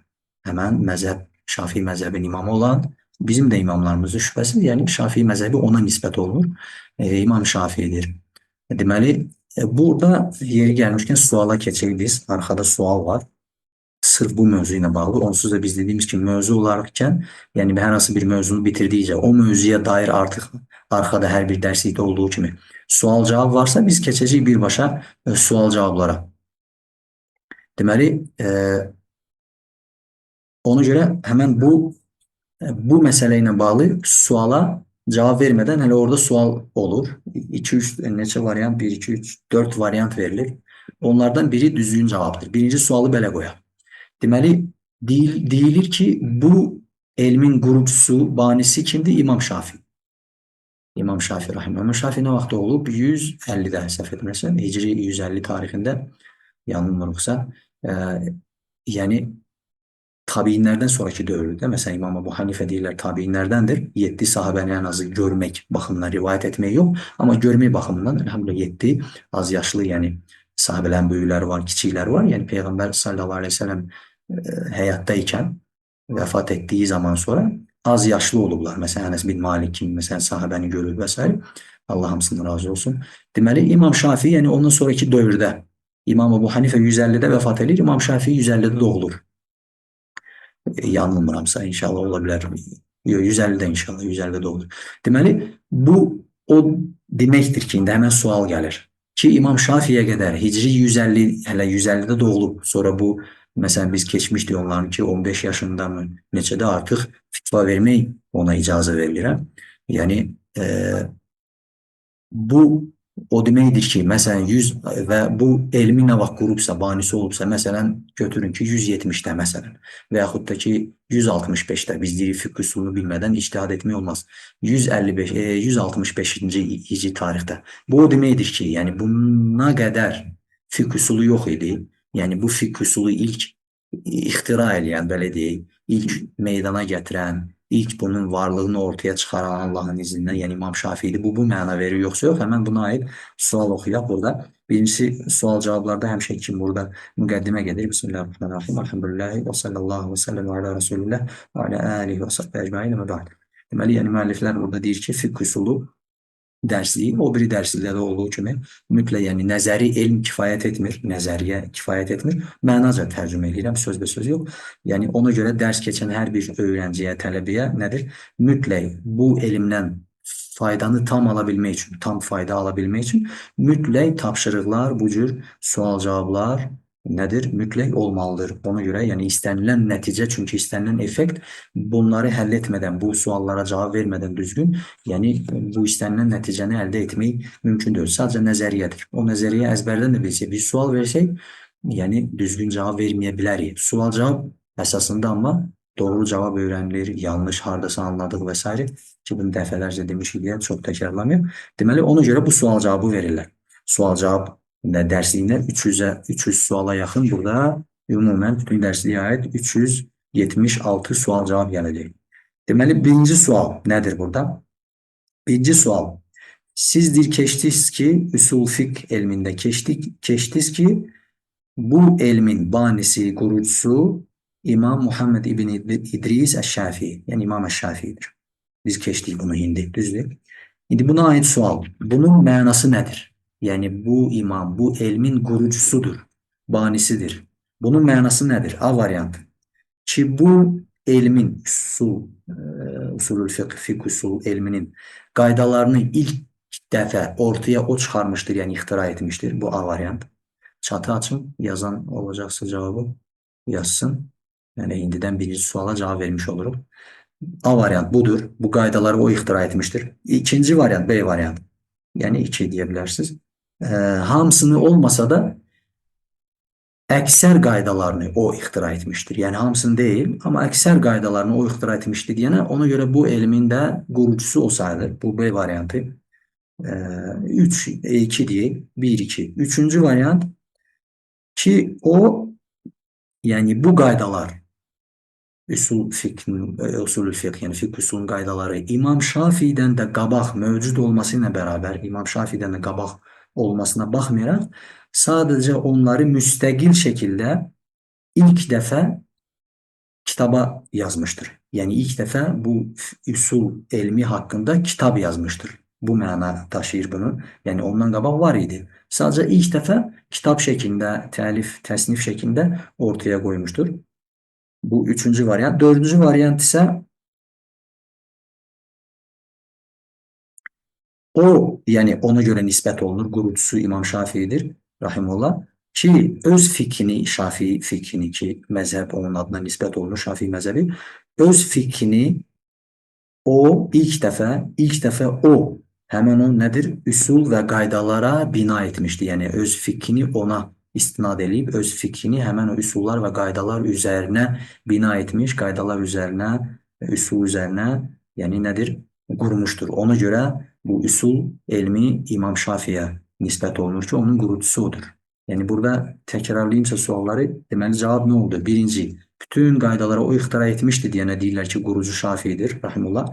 Həmən məzhəb Şafi məzhəbin imamı olan bizim də imamlarımızın şübhəsiz, yəni Şafi məzhəbi ona nisbət olunur. İmam Şafiidir. Deməli, burada yeri gəlmişkən suala keçək biz. Arxada sual var. Sırf bu mövzu ilə bağlı. Onsuz da biz dediyimiz kimi mövzu olarkən, yəni hər hansı bir mövzunu bitirdikcə o mövzuya dair artıq arxada hər bir dərslikdə olduğu kimi sual cavab varsa biz keçəcəyik birbaşa sual cavablara. Deməli, ona görə həmən bu məsələ ilə bağlı suala cavab vermədən hələ orada sual olur. 2-3 neçə variant, 1, 2, 3, 4 variant verilir. Onlardan biri düzgün cavabdır. Birinci sualı belə qoyaq. Deməli, deyilir ki, bu elmin qurucusu, banisi kimdir? İmam Şafi. İmam Şafi rahimehullah. İmam Şafi nə vaxt olub? 150-də səhv etmirəsəm, Hicri 150 tarixində yanılmırıqsa, yəni tabiinlərdən sonraki dövrdə, məsələn İmam Əbu Hanifə deyirlər tabiinlərdəndir. 7 sahabəni ən azı görmək baxımından rivayət etmək yox, amma görmək baxımından elhamdülillah 7 az yaşlı, yəni sahabələrin böyükləri var, kiçikləri var. Yəni Peyğəmbər sallallahu əleyhi və səlləm həyatda ikən vəfat etdiyi zaman sonra az yaşlı olublar. Məsələn Ənəs bin Malik kimi məsələn sahabəni görür və s. Allah hamısından razı olsun. Deməli İmam Şafi, yəni ondan sonraki dövrdə İmam Əbu Hanifə 150-də vəfat edir, İmam Şafi 150-də doğulur. Yanılmıramsa inşallah ola bilər. 150-də inşallah 150-də doğulur. Deməli bu o deməkdir ki, indi həmən sual gəlir ki, İmam Şafiyə qədər Hicri 150 hələ 150-də doğulub. Sonra bu məsələn biz keçmişdik onların ki 15 yaşında mı neçədə artıq fitva vermək ona icazə verilir. Yəni bu o deməkdir ki, məsələn 100 və bu elmi nə vaxt qurubsa, banisi olubsa, məsələn götürün ki 170-də məsələn və yaxud da ki 165-də biz deyirik fiqh usulunu bilmədən ictihad etmək olmaz. 165-ci hicri tarixdə. Bu o deməkdir ki, yəni buna qədər fiqh usulu yox idi. Yəni bu fiqh usulu ilk ixtira edən, belə deyək, ilk meydana gətirən, ilk bunun varlığını ortaya çıxaran Allahın izindən, yəni İmam Şafiidir. Bu məna verir, yoxsa yox? Həmən buna aid sual oxuyaq burada. Birincisi sual cavablarda həmişə kimi burada müqəddimə gedir. Bismillahirrahmanirrahim. Elhamdülillahi və sallallahu və səlləm və alə Rasulillah və alə alihi və sahbə əcmain və ba'd. Deməli, yəni müəlliflər burada deyir ki, fiqh usulu dərsliyi, o biri dərsliklərdə olduğu kimi mütləq, yəni nəzəri elm kifayət etmir, nəzəriyyə kifayət etmir. Mənaca tərcümə edirəm, söz yox. Yəni ona görə dərs keçən hər bir öğrenciyə, tələbəyə nədir? Mütləq bu elmdən faydanı tam ala bilmək üçün, tam fayda ala bilmək üçün mütləq tapşırıqlar, bu cür sual-cavablar nədir? Mütləq olmalıdır. Ona görə, yəni istənilən nəticə, çünki istənilən effekt bunları həll etmədən, bu suallara cavab vermədən düzgün, yəni bu istənilən nəticəni əldə etmək mümkün deyil. Sadəcə nəzəriyyədir. O nəzəriyyə əzbərdən də bilsək, bir sual versək, yəni düzgün cavab verməyə bilərik. Sual-cavab əsasında amma doğru cavab öyrənilir, yanlış hardasa anladıq və s. ki, bunu dəfələrcə demişik deyə çox təkrarlamayım. Deməli, ona görə bu sual-cavabı verirlər. Sual-cavab dərsliyində 300 suala yaxın burada ümumən bütün dərsliyə aid 376 sual-cavab gələcək. Deməli, birinci sual nədir burada? Birinci sual. Sizdir keçdiniz ki, üsul fiqh elmində keçdiniz ki, bu elmin banisi, qurucusu İmam Muhammed ibn İdris Əş-Şafi, yəni İmam Əş-Şafidir. Biz keçdik bunu indi, düzdür. İndi buna aid sual. Bunun mənası nədir? Yəni bu imam, bu elmin qurucusudur, banisidir. Bunun mənası nədir? A variantı. Ki bu elmin usulül fiqh usul elminin qaydalarını ilk dəfə ortaya o çıxarmışdır, yəni ixtira etmişdir. Bu A variantı. Çatı açın, yazan olacaqsa cavabı yazsın. Yəni indidən birinci suala cavab vermiş oluruq. A variant budur. Bu qaydaları o ixtira etmişdir. İkinci variant B variant. Yəni 2 deyə bilərsiniz. Hamısını olmasa da əksər qaydalarını o ixtira etmişdir. Yəni hamısını deyil, amma əksər qaydalarını o ixtira etmişdir. Yəni ona görə bu elmin də qurucusu o sayılır. Bu B variantı. 3, 2 deyək. 1, 2. Üçüncü variant ki o, yəni bu qaydalar usulül fiqh, yəni fiqh usulun qaydaları İmam Şafiidən də qabaq mövcud olması ilə bərabər, İmam Şafiidən də qabaq olmasına baxmayaraq, sadəcə onları müstəqil şəkildə ilk dəfə kitaba yazmışdır. Yəni ilk dəfə bu üsul elmi haqqında kitab yazmışdır. Bu məna daşıyır bunu. Yəni ondan qabaq var idi. Sadəcə ilk dəfə kitab şəklində, təlif, təsnif şəklində ortaya qoymuşdur. Bu üçüncü variant. Dördüncü variant isə o, yəni ona görə nisbət olunur. Qurucusu İmam Şafiidir, rahimullah, ki öz fikrini, Şafii fikrini ki məzhəb onun adına nisbət olunur, Şafii məzhəbi, öz fikrini ilk dəfə o, həmən o nədir? Üsul və qaydalara bina etmişdi. Yəni öz fikrini ona istinad edib, öz fikrini həmən o üsullar və qaydalar üzərinə bina etmiş, qaydalar üzərinə, üsul üzərinə, yəni nədir? Qurmuşdur. Ona görə bu üsul elmi İmam Şafiyə nisbət olunur ki, onun qurucusu odur. Yəni burada təkrarlayımsa sualları, deməli cavab nə oldu? Birinci, bütün qaydaları o ixtira etmişdi deyənə deyirlər ki, qurucu Şafiidir, rahimullah.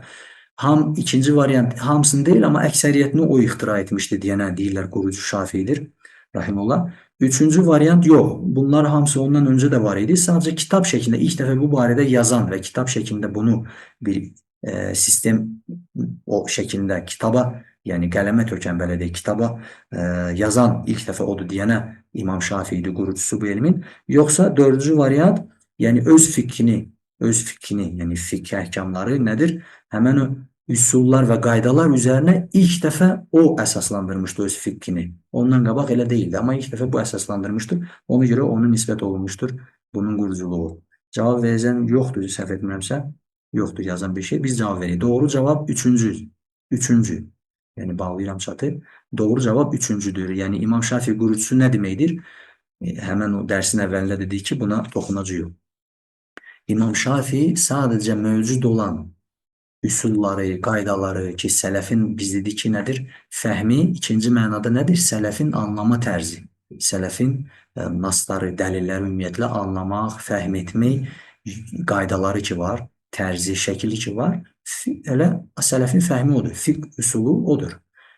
İkinci variant hamısını deyil, amma əksəriyyətini o ixtira etmişdi deyənə deyirlər qurucu Şafiidir, rahimullah. Üçüncü variant yox. Bunlar hamısı ondan öncə də var idi. Sadəcə kitab şəklində ilk dəfə bu barədə yazan və kitab şəklində bunu bir sistem o şəklində kitaba, yəni qələmə tökən belə deyək, kitaba yazan ilk dəfə odur deyənə İmam Şafiidir, qurucusu bu elmin. Yoxsa dördüncü variant, yəni öz fikrini, yəni fiqh əhkamları nədir? Həmən o üsullar və qaydalar üzərinə ilk dəfə o əsaslandırmışdı öz fikrini. Ondan qabaq elə deyildi, amma ilk dəfə bu əsaslandırmışdır. Ona görə onun nisbət olunmuşdur bunun quruculuğu. Cavab verəcəm yoxdur, səhv etmirəmsə. Yoxdur yazan bir şey. Biz cavab veririk. Doğru cavab üçüncü. Yəni bağlayıram çatı. Doğru cavab üçüncüdür. Yəni İmam Şafii qurucusu nə deməkdir? Həmən o dərsin əvvəlində dedik ki, buna toxunacağıq. İmam Şafii sadəcə mövcud olan üsulları, qaydaları ki, sələfin biz dedik ki, nədir? Fəhmi, ikinci mənada nədir? Sələfin anlama tərzi. Sələfin nasları, dəlilləri ümumiyyətlə anlamaq, fəhm etmək qaydaları ki var, tərzi, şəkili ki var, elə sələfin fəhmi odur. Fiqh üsulu odur.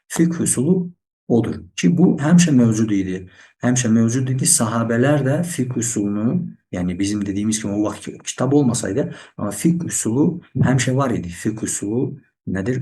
Fiqh üsulu odur ki, bu həmişə mövcud idi. Həmişə mövcud idi. Sahabələr də fiqh üsulunu, yəni bizim dediyimiz kimi o vaxt kitab olmasaydı, amma fiqh üsulu həmişə var idi. Fiqh üsulu nədir?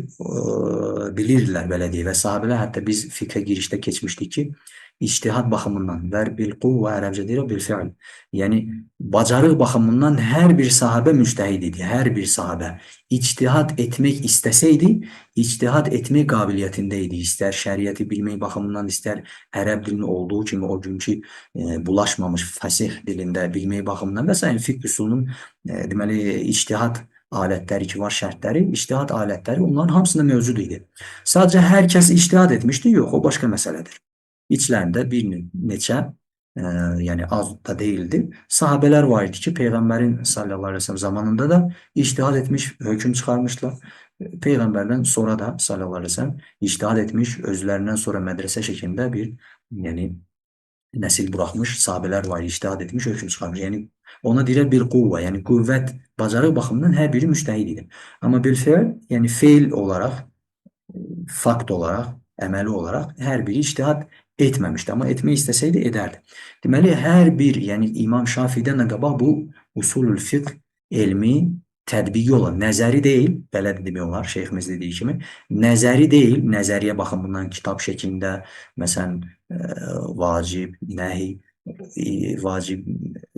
Bilirdilər belə deyək və sahabələr, hətta biz fiqhə girişdə keçmişdik ki, İctihad baxımından və bil quvvə ərəbcə deyir bil fi'l. Yəni bacarıq baxımından hər bir sahabə müctəhid idi. Hər bir sahabə ictihad etmək istəsəydi, ictihad etmək qabiliyyətində idi. İstər şəriəti bilmək baxımından, istər ərəb dilini olduğu kimi o günkü bulaşmamış fəsih dilində bilmək baxımından və s. fiqh üsulunun deməli ictihad alətləri ki var, şərtləri, ictihad alətləri onların hamısında mövcud idi. Sadəcə hər kəs ictihad etmişdi, yox, o başqa məsələdir. İçlərində bir neçə, yəni az da deyildi, sahabələr var idi ki, Peyğəmbərin sallallahu aleyhi ve sellem zamanında da ictihad etmiş, hökm çıxarmışlar. Peyğəmbərdən sonra da sallallahu aleyhi ve sellem ictihad etmiş, özlərindən sonra mədrəsə şəklində bir, yəni nəsil buraxmış, sahabələr var, ictihad etmiş, hökm çıxarmış. Yəni ona deyirlər bir quvvə, yəni qüvvət, bacarıq baxımından hər biri müctəhid idi. Amma bil fi'l, yəni feil olaraq, fakt olaraq, əməli olaraq hər biri ictihad etməmişdi, amma etmək istəsəydi edərdi. Deməli, hər bir, yəni İmam Şafiidən də qabaq bu usulül fiqh elmi tətbiqi olan, nəzəri deyil, belə demək olar, şeyximiz dediyi kimi, nəzəri deyil, nəzəriyyə baxımından kitab şəklində, məsələn, vacib, nəhi, vacib,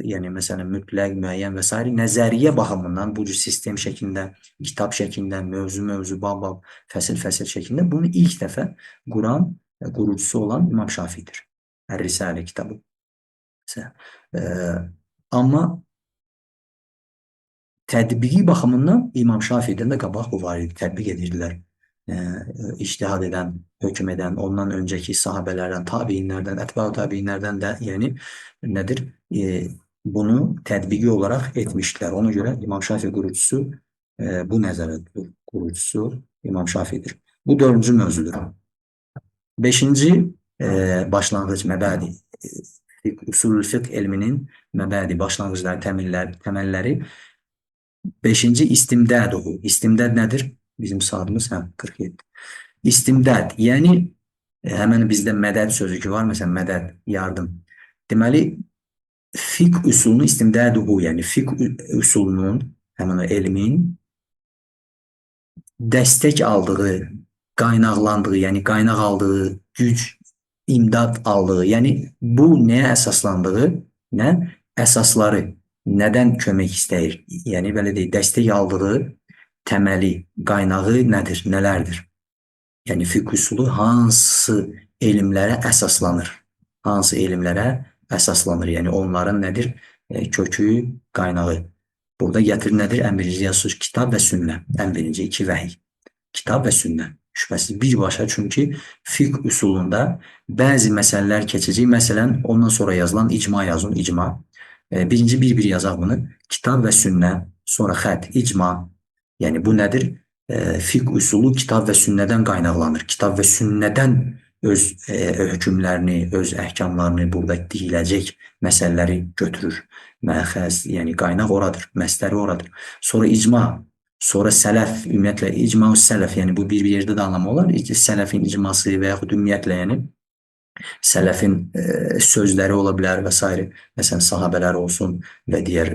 yəni məsələn, mütləq, müəyyən və s. nəzəriyyə baxımından bu cür sistem şəklində, kitab şəklində, mövzu, bab, fəsil şəklində bunu ilk dəfə quran qurucusu olan İmam Şafiidir. Ər-Risalə kitabı. Amma tətbiqi baxımından İmam Şafiidən də qabaq bu var idi, tətbiq edirdilər. İctihad edən, hökm edən, ondan öncəki sahabələrdən, tabiinlərdən, ətbə-ü tabiinlərdən də, yəni nədir? Bunu tətbiqi olaraq etmişdilər. Ona görə İmam Şafii qurucusu bu nəzərdə qurucusu İmam Şafiidir. Bu dördüncü mövzudur. Beşinci başlanğıc, məbədi, usulül fiqh elminin məbədi, başlanğıcları, təməlləri. Beşinci istimdad. İstimdad nədir? Bizim saatımız 47. İstimdad, yəni Həmən bizdə mədəd sözü ki var, məsələn, mədəd, yardım. Deməli, fiqh üsulunu istimdaduhu, yəni fiqh üsulunun, həmin o elmin dəstək aldığı, qaynaqlandığı, yəni qaynaq aldığı, güc, imdad aldığı, yəni bu nəyə əsaslandığı, nə? Əsasları, nədən kömək istəyir? Yəni belə deyək, dəstək aldığı təməli, qaynağı nədir, nələrdir? Yəni fiqh üsulu hansı elmlərə əsaslanır? Hansı elmlərə əsaslanır? Yəni onların nədir? Kökü, qaynağı. Burada gətir nədir? Ən birinci yazılmış kitab və sünnə. Ən birinci iki vəhiy. Kitab və sünnə. Şübhəsiz birbaşa, çünki fiqh üsulunda bəzi məsələlər keçəcək. Məsələn, ondan sonra yazılan icma yazın, icma. Birinci bir-bir yazaq bunu. Kitab və sünnə, sonra xət, icma. Yəni bu nədir? Fiqh üsulu kitab və sünnədən qaynaqlanır. Kitab və sünnədən öz hökmlərini, öz əhkamlarını, burada deyiləcək məsələləri götürür. Məxəz, yəni qaynaq oradır, məsdəri oradır. Sonra icma, sonra sələf, ümumiyyətlə icma-ı sələf, yəni bu bir yerdə də anlamı olar. Sələfin icması və yaxud ümumiyyətlə, yəni sələfin sözləri ola bilər və s. Məsələn, sahabələr olsun və digər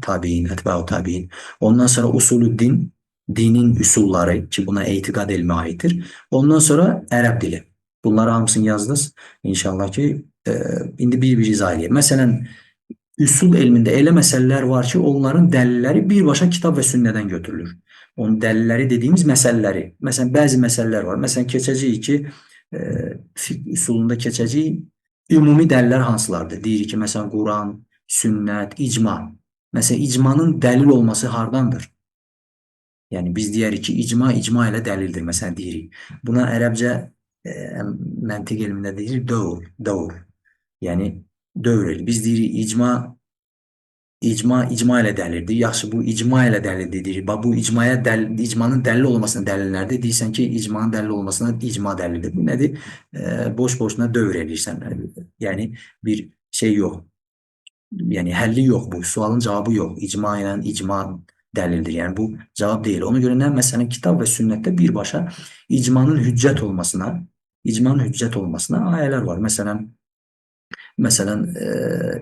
tabiin, ətbə-u tabiin. Ondan sonra usulü-din, dinin üsulları ki, buna etiqad elmi aiddir. Ondan sonra ərəb dili. Bunları hamısını yazdınız. İnşallah ki, indi bir-bir izah edeyim. Məsələn, üsul elmində elə məsələlər var ki, onların dəlilləri birbaşa kitab və sünnədən götürülür. Onun dəlilləri dediyimiz məsələləri. Məsələn, bəzi məsələlər var. Məsələn, keçəcəyik ki, fiqh üsulunda keçəcəyik ümumi dəlillər hansılardır? Deyirik ki, məsələn, Quran, sünnət, icma. Məsələn, icmanın dəlil olması hardandır? Yəni, biz deyərik ki, icma ilə dəlildir, məsələn, deyirik. Buna ərəbcə məntiq elmində deyirik, dövr. Yəni, dövr el. Biz deyirik, icma ilə dəlildir. Yaxşı, bu icma ilə dəlildir, deyirik. Bu icmanın dəlil olmasına dəlil nədir? Deyirsən ki, icmanın dəlil olmasına icma dəlildir. Bu nədir? Boş-boşuna dövr eləyirsən. Yəni, bir şey yox. Yəni, həlli yox bu. Sualın cavabı yox. İcma ilə icma dəlildir. Yəni, bu cavab deyil. Ona görə nə? Məsələn, kitab və sünnətdə birbaşa icmanın hüccət olmasına ayələr var. Məsələn,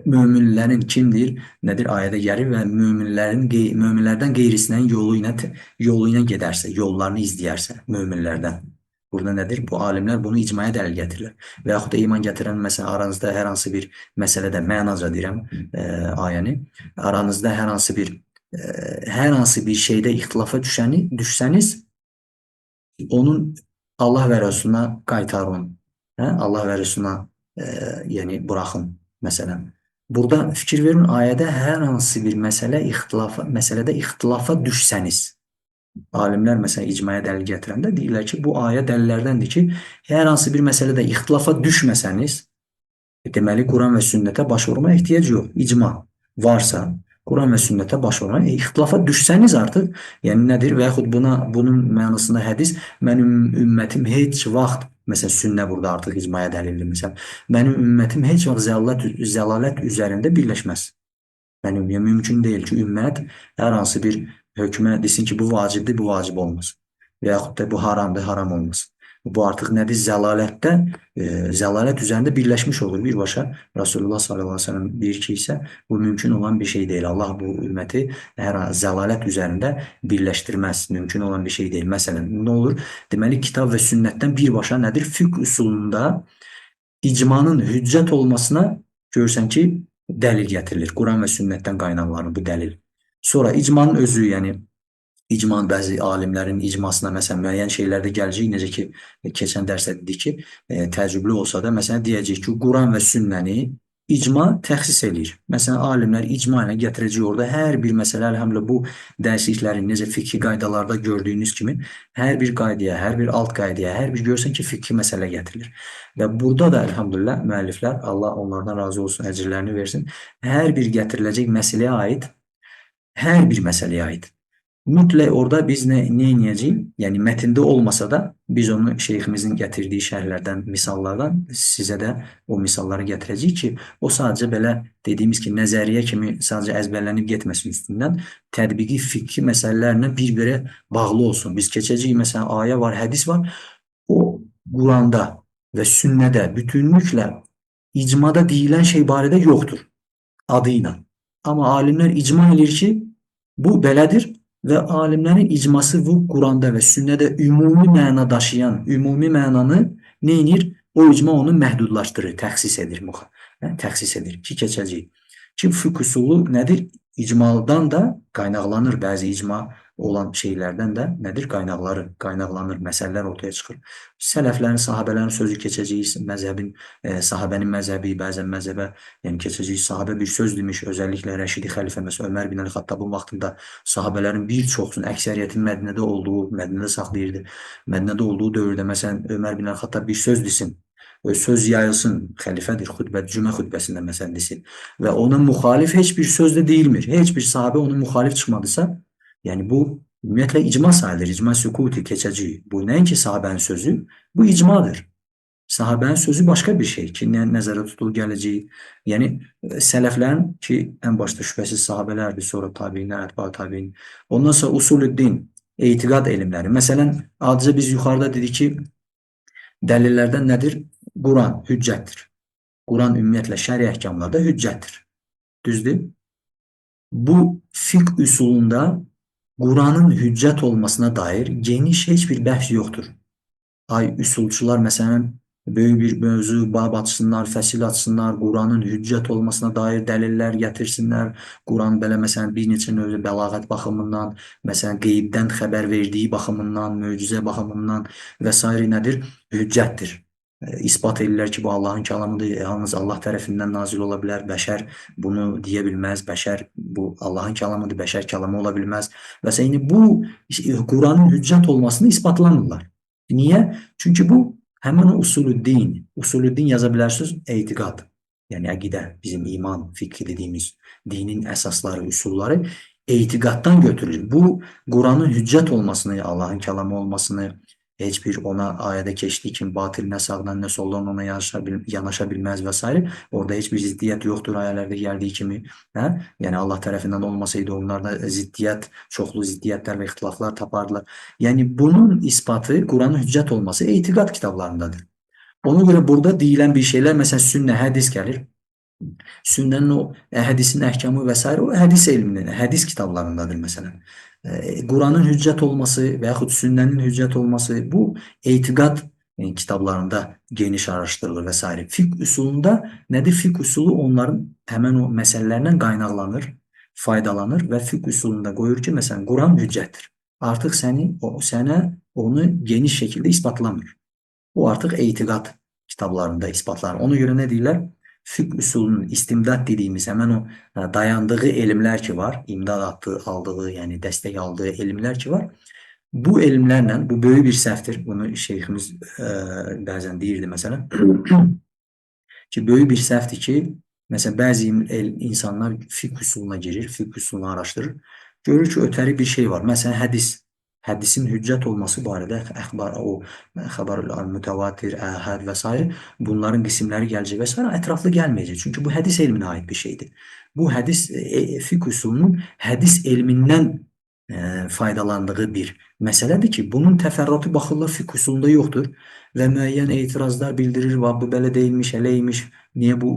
möminlərin kimdir? Nədir? Ayədə gəlir və möminlərdən qeyrisinin yolu ilə gedərsə, yollarını izləyərsə, möminlərdən. Burada nədir? Bu alimlər bunu icmaya dəlil gətirirlər. Və yaxud da iman gətirən, məsələn, aranızda hər hansı bir məsələdə, mənaca deyirəm ayəni, aranızda hər hansı bir şeydə ixtilafa düşsəniz, onun Allah və Rəsuluna qaytarın. Allah və Rəsuluna yəni buraxın, məsələn. Burada fikir verin, ayədə hər hansı bir məsələdə ixtilafa düşsəniz, alimlər məsələn icmaya dəlil gətirəndə deyirlər ki, bu ayə dəlillərdəndir ki, hər hansı bir məsələdə ixtilafa düşməsəniz, deməli Quran və sünnətə baş vurmaya ehtiyac yox. İcma varsa, Quran və sünnətə baş vurmaya, ixtilafa düşsəniz artıq, yəni nədir? Və yaxud bunun mənasında hədis, mənim ümmətim heç vaxt, məsələn, sünnə burada artıq icmaya dəlildir, məsələn, mənim ümmətim heç vaxt zəlalət üzərində birləşməz. Yəni, mümkün deyil ki, ümmət hər hansı bir hökmə desin ki, bu vacibdir, bu vacib olmaz. Və yaxud da bu haramdır, haram olmaz. Bu artıq nədir? Zəlalət üzərində birləşmiş olur birbaşa. Rasulullah sallallahu aleyhi ve sellem deyir ki isə bu mümkün olan bir şey deyil. Allah bu ümməti hər zəlalət üzərində birləşdirməz. Mümkün olan bir şey deyil. Məsələn, nə olur? Deməli, kitab və sünnətdən birbaşa nədir? Fiqh üsulunda icmanın hüccət olmasına görürsən ki, dəlil gətirilir. Quran və sünnətdən qaynaqlanır bu dəlil. Sonra icmanın özü, yəni icmanın bəzi alimlərin icmasına məsələn müəyyən şeylərdə gələcək, necə ki, keçən dərsdə dedik ki, təcrübli olsa da, məsələn, deyəcək ki, Quran və sünnəni icma təxsis eləyir. Məsələn, alimlər icma ilə gətirəcək orada hər bir məsələ, əlhəmlə bu dəyişikliklərin necə fiqhi qaydalarda gördüyünüz kimi, hər bir qaydaya, hər bir alt qaydaya, hər bir görsən ki, fiqhi məsələ gətirilir. Və burada da, əlhəmdülillah, müəlliflər, Allah onlardan razı olsun, əcirlərini versin, hər bir gətiriləcək məsələyə aid, hər bir məsələyə aid. Mütləq orada biz nə edəcəyik? Yəni, mətndə olmasa da biz onu şeyximizin gətirdiyi şərhlərdən, misallardan sizə də o misalları gətirəcəyik ki, o sadəcə belə dediyimiz ki, nəzəriyyə kimi sadəcə əzbərlənib getməsin üstündən, tətbiqi fiqhi məsələlərlə bir-birə bağlı olsun. Biz keçəcəyik, məsələn, ayə var, hədis var, o Quranda və sünnədə bütünlüklə icmada deyilən şey barədə yoxdur adıyla. Amma alimlər icma edir ki, bu belədir və alimlərin icması bu Quranda və sünnədə ümumi məna daşıyan, ümumi mənanı nə edir? O icma onu məhdudlaşdırır, təxsis edir, təxsis edir ki, keçəcəyik. Ki, fiqh usulu nədir? İcmadan da qaynaqlanır, bəzi icma olan şeylərdən də nədir? Qaynaqlanır, məsələlər ortaya çıxır. Sələflərin, sahabələrin sözü keçəcəyik, sahabənin məzhəbi, bəzən məzhəbə, yəni keçəcəyik, sahabə bir söz demiş, özəlliklə Rəşidi xəlifə, məsələn, Ömər bin Əl-Xattabın vaxtında sahabələrin bir çoxsunun, əksəriyyətin Mədinədə saxlayırdı. Mədinədə olduğu dövrdə, məsələn, Ömər bin Əl-Xattab bir söz desin, söz yayılsın, xəlifədir, cümə xütbəsində məsələn desin və ona müxalif heç bir söz də deyilmir. Heç bir sahabə onun müxalif çıxmadısa, yəni bu ümumiyyətlə icma sayılır, icma sükuti keçəcək. Bu nəinki sahabənin sözü, bu icmadır. Sahabənin sözü başqa bir şey ki, nəzərə tutulur gələcək. Yəni sələflərin ki, ən başda şübhəsiz sahabələrdir, sonra təbiinlər, ətba təbiin. Ondan sonra usulüddin, etiqad elmləri. Məsələn, adicə biz yuxarıda dedik ki, dəlillərdən nədir? Quran hüccətdir. Quran ümumiyyətlə şəri əhkamlarda hüccətdir. Düzdür? Bu fiqh üsulunda Quranın hüccət olmasına dair geniş heç bir bəhs yoxdur. Üsulçular məsələn böyük bir mövzu, bab açsınlar, fəsil açsınlar, Quranın hüccət olmasına dair dəlillər gətirsinlər. Quran belə məsələn bir neçə növdə bəlağət baxımından, məsələn qeybdən xəbər verdiyi baxımından, möcüzə baxımından və s. nədir? Hüccətdir. İsbat edirlər ki, bu Allahın kəlamıdır, yalnız Allah tərəfindən nazil ola bilər, bəşər bunu deyə bilməz, bəşər bu Allahın kəlamıdır, bəşər kəlamı ola bilməz və s. Bu Quranın hüccət olmasını isbatlanırlar. Niyə? Çünki bu həmin o usulüddin yaza bilərsiniz, etiqad, yəni əqidə, bizim iman, fiqh dediyimiz dinin əsasları, üsulları etiqaddan götürülür. Bu Quranın hüccət olmasını, Allahın kəlamı olmasını, heç bir ona ayədə keçdiyi kimi batil nə sağdan nə soldan ona yanaşa bilməz və s. Orada heç bir ziddiyyət yoxdur ayələrdə gəldiyi kimi. Yəni Allah tərəfindən olmasaydı onlarda ziddiyyət, çoxlu ziddiyyətlər və ixtilaflar tapardılar. Yəni bunun isbatı, Quranın hüccət olması etiqad kitablarındadır. Ona görə burada deyilən bir şeylər, məsələn sünnə, hədis gəlir. Sünnənin o hədisin əhkamı və s. o hədis elminin, hədis kitablarındadır məsələn. Quranın hüccət olması və yaxud sünnənin hüccət olması bu etiqad kitablarında geniş araşdırılır və s. Fiqh üsulunda nədir? Fiqh usulu onların həmən o məsələlərlə qaynaqlanır, faydalanır və fiqh üsulunda qoyur ki, məsələn, Quran hüccətdir. Artıq sənə onu geniş şəkildə isbatlamır. O artıq etiqad kitablarında isbatlanır. Ona görə nə deyirlər? Fiqh üsulunun istimdad dediyimiz həmən o dayandığı elmlər ki var, imdad aldığı, yəni dəstək aldığı elmlər ki var, bu elmlərlə, bu böyük bir səhvdir, bunu şeyximiz bəzən deyirdi məsələn, ki böyük bir səhvdir ki, məsələn, bəzi insanlar fiqh üsuluna girir, fiqh üsulunu araşdırır, görür ki, ötəri bir şey var, məsələn, hədisin hüccət olması barədə xəbər mütəvatir, əhəd və s. bunların qismləri gələcək və s. ətraflı gəlməyəcək. Çünki bu hədis elminə aid bir şeydir. Bu hədis, fiqh üsulunun hədis elmindən faydalandığı bir məsələdir ki, bunun təfərrüatı baxırlar fiqh üsulunda yoxdur və müəyyən etirazlar bildirir, bu belə deyilmiş, eləymiş, niyə bu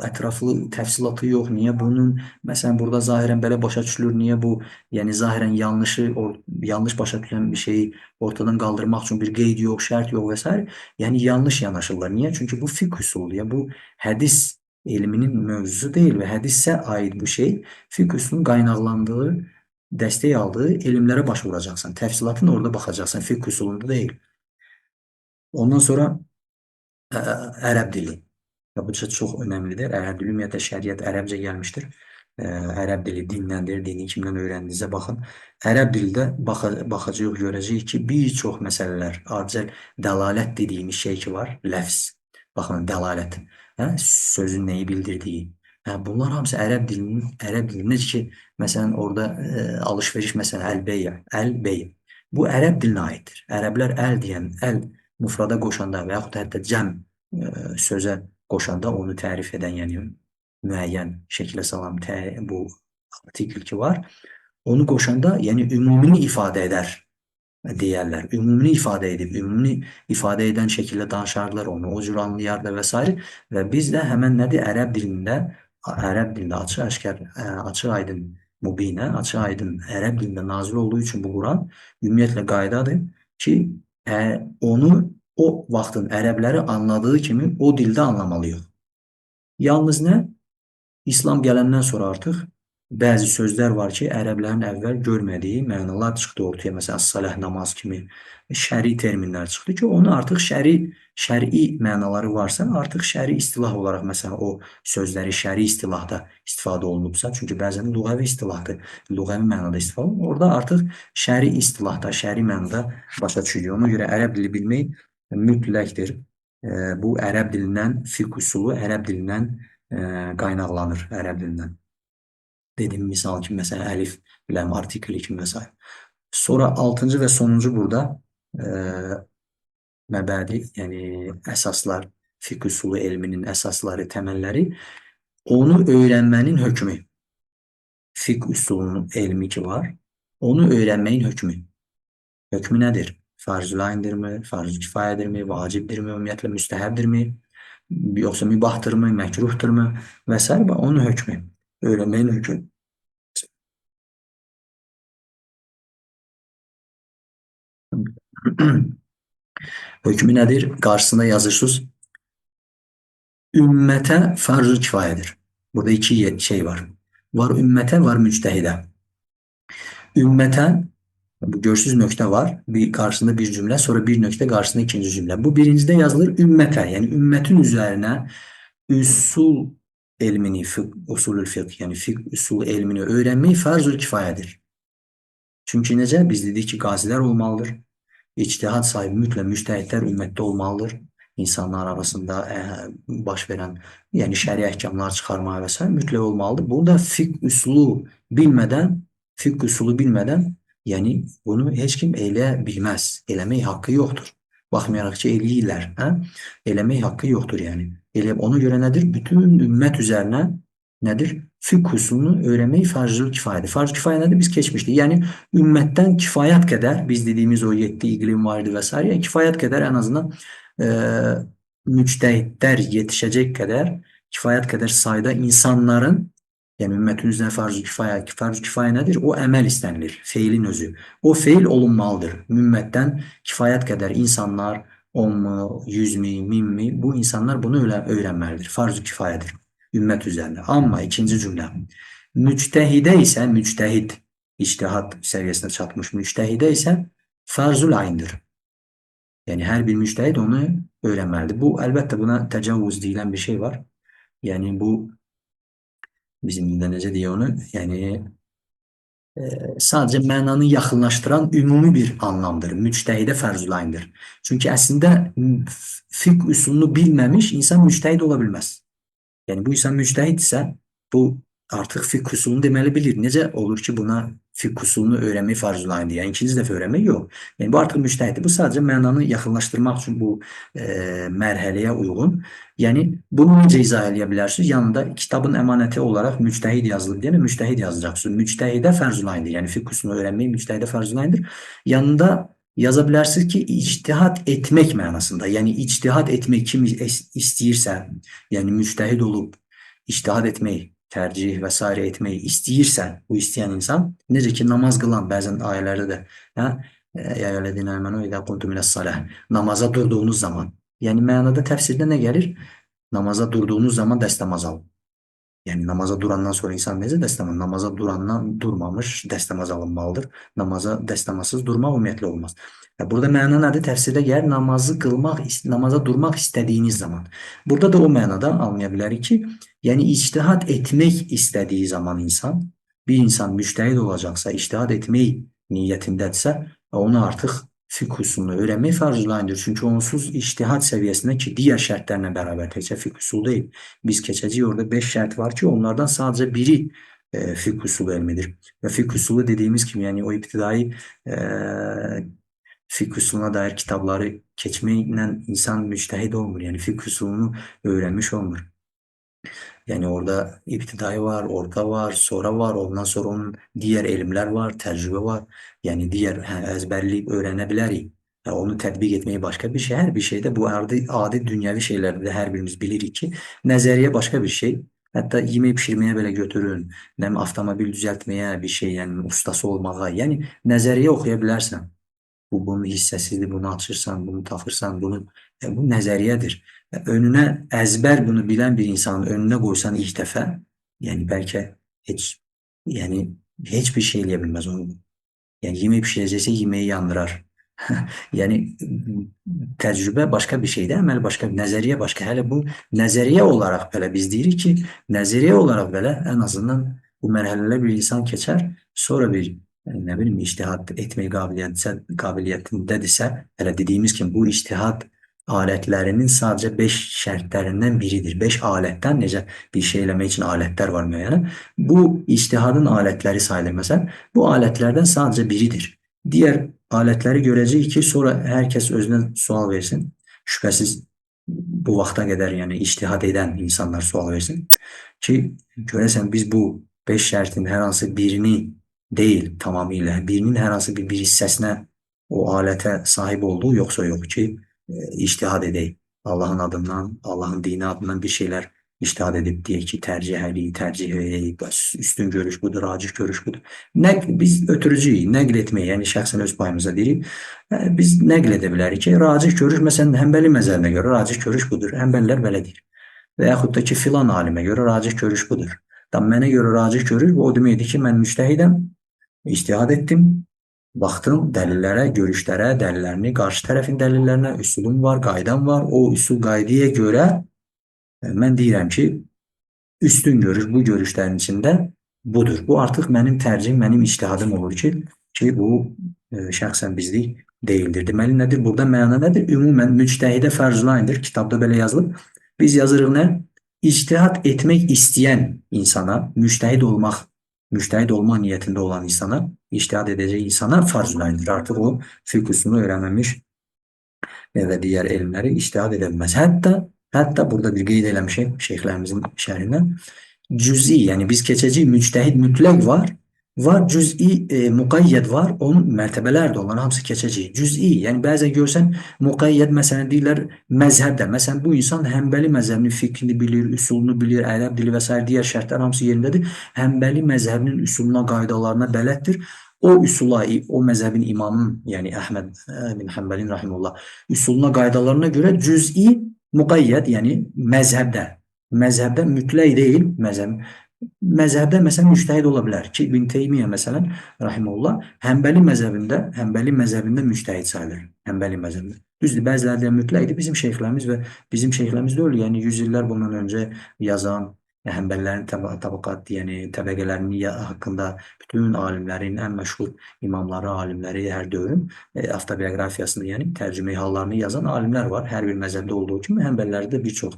ətraflı təfsilatı yox, niyə bunun, məsələn, burada zahirən belə başa düşülür, niyə bu, yəni zahirən yanlış başa düşülən bir şeyi ortadan qaldırmaq üçün bir qeyd yox, şərt yox və s. Yəni yanlış yanaşırlar. Niyə? Çünki bu fiqh üsuludur, ya bu hədis elminin mövzusu deyil və hədisə aid bu şey fiqh üsulunun qaynaqlandığı, dəstək aldığı elmlərə başvuracaqsan. Təfsilatını orada baxacaqsan, fiqh üsulunda deyil. Ondan sonra ərəb dili. Bu çox önəmlidir. Ərəb dili ümumiyyətlə şəriət ərəbcə gəlmişdir. Ərəb dili dinləndir, dini kimdən öyrəndinizə baxın. Ərəb dildə baxacaq, görəcəyik ki, bir çox məsələlər, acəl dəlalət dediyimiz şey ki var, ləfz. Baxın, dəlalət. Sözün nəyi bildirdiyi. Bunlar hamısı ərəb dilinin necə ki, məsələn, orada alış-veriş, məsələn, əl-bey. Bu ərəb dilinə aiddir. Ərəblər əl deyən, əl müfrada qoşanda və yaxud hətta cəm sözə qoşanda onu tərif edən, yəni müəyyən şəklə salan bu artikl ki var, onu qoşanda, yəni ümumini ifadə edər. deyərlər. Ümumi ifadə edib, ümumi ifadə edən şəkildə danışardılar onu, o cür anlayardı və s. Və biz də həmən nədir? Ərəb dilində açıq-aşkar, açıq-aydın mübinə, açıq-aydın ərəb dilində nazil olduğu üçün bu Quran ümumiyyətlə qaydadır ki, onu o vaxtın ərəbləri anladığı kimi o dildə anlamalıyıq. Yalnız nə? İslam gələndən sonra artıq bəzi sözlər var ki, ərəblərin əvvəl görmədiyi mənalar çıxdı ortaya. Məsələn, salah, namaz kimi şəri terminlər çıxdı ki, onu artıq şəri mənaları varsa, artıq şəri istilah olaraq, məsələn, o sözləri şəri istilahda istifadə olunubsa, çünki bəzən lüğəvi istilahdır, lüğəvi mənada istifadə olunur. Orada artıq şəri istilahda, şəri mənada başa düşülür. Ona görə ərəb dili bilmək mütləqdir. Bu ərəb dilindən, fiqh usulu ərəb dilindən qaynaqlanır, ərəb dilindən. Dediyim misal kimi, məsələn, əlif, ləm, artikli kimi və s. Sonra 6-cı və sonuncu burada məbədi, yəni əsaslar, fiqh usulu elminin əsasları, təməlləri, onu öyrənmənin hökmü. Fiqh usulunun elmi ki var, onu öyrənməyin hökmü. Hökmü nədir? Farz-ı ayndirmi, farz-ı kifayədirmi, vacibdirmi, ümumiyyətlə müstəhəbdirmi, yoxsa mübahtırmı, məkruhdurmu və s. Onun hökmü, öyrənməyin hökmü. Hökmü nədir? Qarşısında yazırsınız. Ümmətə farz-ı kifayədir. Burada iki şey var. Var ümmətə, var müctəhidə. Ümmətə, bu görsüz nöqtə var. Qarşısında bir cümlə, sonra bir nöqtə, qarşısında ikinci cümlə. Bu birincidə yazılır ümmətə, yəni ümmətin üzərinə üsul elmini, usulül fiqh, yəni fiqh usul elmini öyrənmək farz-ı kifayədir. Çünki necə? Biz dedik ki, qazilər olmalıdır. İctihad sahibi mütləq müctəhidlər ümmətdə olmalıdır. İnsanlar arasında baş verən, yəni şəri əhkamlar çıxarmağa və s. mütləq olmalıdır. Burada fiqh usulu bilmədən, yəni bunu heç kim eləyə bilməz. Eləmək haqqı yoxdur. Baxmayaraq ki, eləyirlər. Eləmək haqqı yoxdur, yəni. Ona görə nədir? Bütün ümmət üzərinə nədir? Fiqh usulunu öyrənmək farz-ı kifayədir. Farz-ı kifayə nədir? Biz keçmişdik. Yəni, ümmətdən kifayət qədər, biz dediyimiz o 7 iqlim var idi və s. Yəni, kifayət qədər ən azından müctəhidlər yetişəcək qədər, kifayət qədər sayda insanların, yəni ümmətin üzrə farz-ı kifayə nədir? O əməl istənilir, feilin özü. O feil olunmalıdır. Ümmətdən kifayət qədər insanlar, 10.000, 100.000, 1000.000, bu insanlar bunu öyrənməlidir. Farz-ı kifayədir ümmət üzərində. Amma ikinci cümlə, müctəhidə isə, müctəhid, ictihad səviyyəsinə çatmış müctəhidə isə farzul ayndır. Yəni, hər bir müctəhid onu öyrənməlidir. Bu, əlbəttə, buna təcavüz deyilən bir şey var. Yəni, bu, bizim dildə necə deyə onu, yəni, sadəcə mənanı yaxınlaşdıran ümumi bir anlamdır. Müctəhidə farzul ayndır. Çünki əslində fiqh usulunu bilməmiş insan müctəhid ola bilməz. Yəni, bu insan müctəhidsə, bu artıq fiqh usulunu deməli bilir. Necə olur ki, buna fiqh usulunu öyrənmək farz-ı ayndır? Yəni, ikinci dəfə öyrənmək yox. Yəni, bu artıq müctəhiddir. Bu sadəcə mənanı yaxınlaşdırmaq üçün bu mərhələyə uyğun. Yəni, bunu necə izah edə bilərsiniz? Yanında kitabın əmanəti olaraq müctəhid yazılıb deyənə müctəhid yazacaqsınız. Müctəhidə farz-ı ayndır. Yəni, fiqh usulunu öyrənmək müctəhidə farz-ı ayndır. Yanında yaza bilərsiniz ki, ictihad etmək mənasında. Yəni, ictihad etmək kim istəyirsə, yəni müctəhid olub, ictihad etmək, tərcih və s. etmək istəyirsə, bu istəyən insan, necə ki, namaz qılan bəzən ayələrdə də, yəyələdin əmənu ilə quntum ilə saləh, namaza durduğunuz zaman, yəni mənada təfsirdə nə gəlir? Namaza durduğunuz zaman dəstəmaz alın. Yəni, namaza durandan sonra insan necə dəstəmaz? Namaza durandan durmamış dəstəmaz alınmalıdır. Namaza dəstəmazsız durmaq ümumiyyətlə olmaz. Burada məna nədir? Təfsirdə gəlir, namaza durmaq istədiyiniz zaman. Burada da o mənada anlaya bilərik ki, yəni ictihad etmək istədiyi zaman bir insan müctəhid olacaqsa, ictihad etmək niyyətindədirsə, onu artıq fiqh usulunu öyrənmək farz-ı ayndır. Çünki onsuz ictihad səviyyəsində ki, digər şərtlərlə bərabər təkcə fiqh usulu deyil. Biz keçəcəyik, orada 5 şərt var ki, onlardan sadəcə biri fiqh usulu elmidir. Və fiqh usulu dediyimiz kimi, yəni o ibtidai fiqh usuluna dair kitabları keçməklə insan müctəhid olmur. Yəni fiqh usulunu öyrənmiş olmur. Yani orada iptidai var, orta var, sonra var. Ondan sonra onun diğer ilimler var, tecrübe var. Yani diğer ezberleyip öğrenebiliriz. Onu tatbik etmeyi başka bir şey. Her bir şeyde bu adi dünyevi şeylerde de her birimiz bilirik ki nezeriye başka bir şey. Hatta yemeği pişirmeye bile götürün. Nem avtomobil düzeltmeye bir şey yani ustası olmağa. Yani nezeriye okuyabilirsen. Bunun hissəsidir, bunu açırsan, bunu tapırsan, bu nəzəriyyədir. Önünə əzbər bunu bilən bir insanın önünə qoysan ilk dəfə, yəni bəlkə heç yəni heç bir şey eləyə bilməz onu. Yani yemeği pişirecekse yemeği yandırar. Yani tecrübe başka bir şeydi, emel başka bir nezeriye başka. Hele bu nezeriye olarak böyle biz deyirik ki nezeriye olarak böyle en azından bu merhaleler bir insan geçer. Sonra bir ne bileyim içtihat etme kabiliyetindedirse hele dediğimiz gibi bu içtihat aletlerinin sadece 5 şartlarından biridir. 5 aletten nece bir şey eleme için aletler var müəyyən. Bu içtihadın aletleri sayılır mesela. Bu aletlerden sadece biridir. Diğer aletleri göreceği ki sonra herkes özüne sual versin. Şüphesiz bu vakta kadar yani içtihad eden insanlar sual versin. Ki göresen biz bu 5 şartın herhangi birini değil tamamıyla birinin herhangi bir hissesine o alete sahip olduğu yoksa yok ki içtihad edeyim. Allah'ın adından, Allah'ın dini adından bir şeyler içtihad edip diye ki tercih edeyim, üstün görüş budur, racih görüş budur. Biz ötürücüyük, nəql etməyi, yəni şəxsən öz payımıza deyirik. Biz nəql edə bilərik ki, racih görüş, məsələn, Həmbəli məzhəbinə görə racih görüş budur. Həmbəlilər belə deyir. Və yaxud da ki, filan alimə görə racih görüş budur. Mənə görə racih görüş, bu o deməkdir ki, mən müctəhidəm, ictihad etdim, baxdım dəlillərə, görüşlərə, dəlillərini, qarşı tərəfin dəlillərinə, üsulum var, qaydam var. O üsul qaydaya görə mən deyirəm ki, üstün görüş bu görüşlerin içinde budur. Bu artık benim tercihim, benim içtihadım olur ki bu şəxsən bizlik değildir. Deməli nədir? Burada məna nədir? Ümumən müctəhidə fərzulayndır. Kitabda belə yazılıb. Biz yazırıq nə? İctihad etmek isteyen insana, müctehid olma niyetinde olan insana, içtihad edeceği insana farzulayndır. Artık o fiqh usulunu öğrenmemiş ve diğer ilimleri içtihad edemez. Hatta burada bir qeyd eləmişik şeyhlerimizin şərhindən. Cüz'i yani biz keçəcəyik müctehid mütləq var. Var cüz'i muqayyed var. Onun mərtəbələr də onların hamısı keçəcək. Cüz'i yani bəzən görsən muqayyed məsələn deyirlər məzhəbdə. Məsələn bu insan Həmbəli məzhəbinin fiqhini bilir, üsulunu bilir, ərəb dili və s. digər şərtlər hamısı yerindədir. Həmbəli məzhəbinin üsuluna, qaydalarına bələddir. O üsula, o məzhəbin imamının yəni Əhməd bin Həmbəlin rahimehullah üsuluna, qaydalarına görə cüz'i muqayyed yani mezhebde mütlak değil mezhebde mesela müştehid olabilir ki İbn Teymiye mesela rahimullah Hanbeli mezhebinde müştehid sayılır. Hanbeli mezhebinde. Düzdür, bəziləri də mütləq idi. Bizim şeyhlərimiz de öyle. Yani yüzyıllar bundan önce yazan Hanbelilerin tabakat yani təbəqələrini hakkında bütün alimlerin en meşhur imamları, alimleri her dövrün avtobiyografiyasını yani tercüme hallarını yazan alimler var. Her bir mezhebde olduğu gibi Hanbelilerde birçok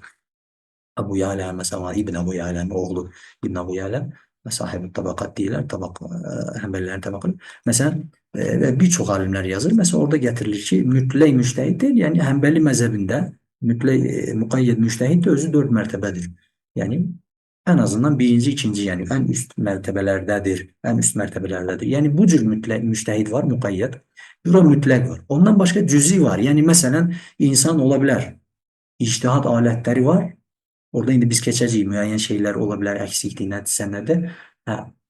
Abu Ya'la mesela İbn Abu Ya'la'nın oğlu İbn Abu Ya'la sahibi tabakat değiller. Hanbelilerin tabakatı. Mesela birçok alimler yazır. Mesela orada getirilir ki mütley müştehittir. Yani Hanbeli mezhebinde mukayyed müştehit de özü 4 mertebedir. Yani en azından birinci, ikinci yani en üst mertebelerdedir. En üst mertebelerdedir. Yani bu cür müştehit var, mukayyed. Bir o mütlek var. Ondan başka cüzi var. Yani mesela insan olabilir. İçtihat aletleri var. Orada indi biz keçəcəyik, müəyyən şeyler olabilir eksikliği nəticələrdə.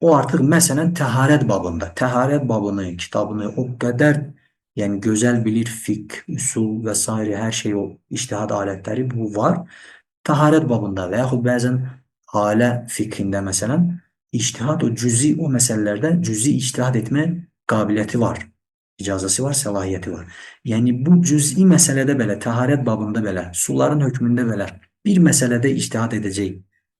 O artık mesela təharət babında. Təharət babını, kitabını o kadar yani güzel bilir fik, usul vesaire her şey o içtihad aletleri bu var. Taharet babında veya bəzən aile fikrinde mesela içtihad o cüzi o meselelerde cüzi içtihad etme kabiliyeti var. İcazəsi var, səlahiyyəti var. Yəni bu cüz'i məsələdə belə, təharət babında belə, suların hökmündə belə bir məsələdə ictihad edəcək.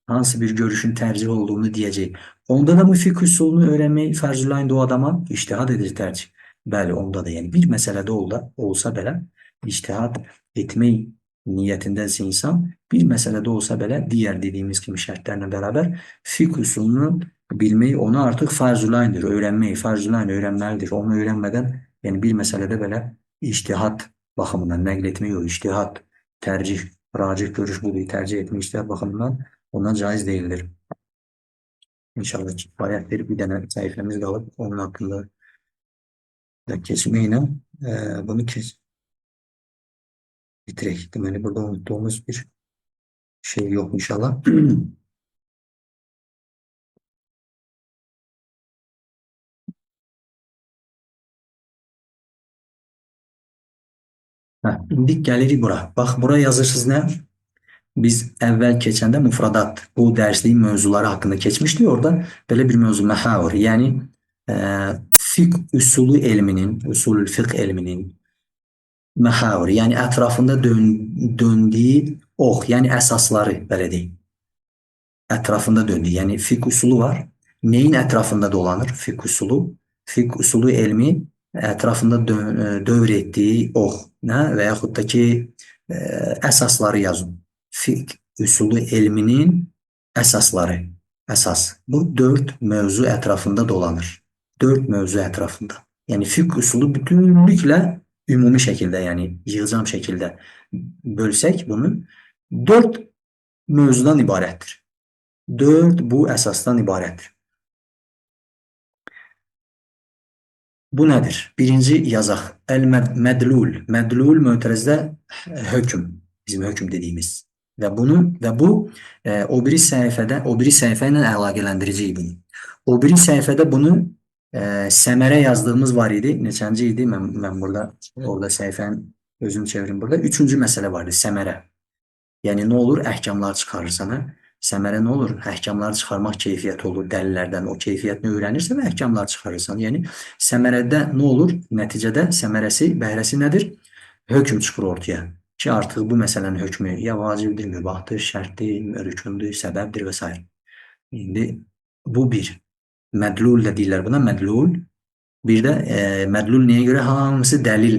Hansı bir görüşün tərcih olduğunu deyəcək. Onda da bu fiqh usulunu öyrənmək fərzülayndır o adama, ictihad edir tərcih. Bəli, onda da yəni bir məsələdə olsa belə ictihad etmək niyetindənsə insan bir məsələdə olsa belə diğer dediğimiz kimi şərtlərlə beraber fiqh usulunu bilmeyi ona artık farzulayndır. Öğrenmeyi farzulayn öğrenmelidir. Onu öğrenmeden yani bir meselede böyle içtihat bakımından nakletmeyi o içtihat tercih racih görüş budur tercih etme içtihat bakımından Ona caiz değildir. İnşallah kifayettir. Bir tane sayfamız kalıp onun hakkında da kesmeyle bunu bitirek. Deməli burada unuttuğumuz bir şey yok inşallah. Hə, indi gəlirik bura. Bax, bura yazırsınız nə? Biz əvvəl keçəndə müfradat, bu dərsliyin mövzuları haqqında keçmişdik. Orada belə bir mövzu məhavir, yəni e, fiqh üsulu elminin, usulül fiqh elminin məhavir, yəni ətrafında döndüyü ox, yəni əsasları belə deyim. Ətrafında döndüyü, yəni fiqh usulu var. Neyin ətrafında dolanır fiqh usulu? Fiqh usulu elmi ətrafında dövr etdiyi ox, nə və yaxud da ki e, əsasları yazın. Fiqh üsulu elminin əsasları. Əsas. Bu dörd mövzu ətrafında dolanır. Dörd mövzu ətrafında. Yəni fiqh usulu bütünlüklə ümumi şəkildə, yəni yığcam şəkildə bölsək bunu dörd mövzudan ibarətdir. Dörd bu əsasdan ibarətdir. Bu nədir? Birinci yazaq. Əl-mədlul. Mədlul mötərəzdə hökm. Bizim hökm dediyimiz. Və bu o biri səhifədə, o biri səhifə ilə əlaqələndirəcəyik bunu. O biri səhifədə bunu səmərə yazdığımız var idi. Neçənci idi? Mən burada, orada səhifənin özünü çevirim burada. Üçüncü məsələ vardı, səmərə. Yəni nə olur? Əhkamlar çıxarırsan, hə? Səmərə nə olur? Əhkamları çıxarmaq keyfiyyəti olur dəlillərdən. O keyfiyyətini öyrənirsən və əhkamlar çıxarırsan. Yəni səmərədə nə olur? Nəticədə səmərəsi, bəhrəsi nədir? Hökm çıxır ortaya. Ki artıq bu məsələnin hökmü ya vacibdir, mübahdır, şərtdir, rükündür, səbəbdir və s. İndi bu bir. Mədlul da deyirlər buna, mədlul. Bir də mədlul nəyə görə? Hamısı dəlil,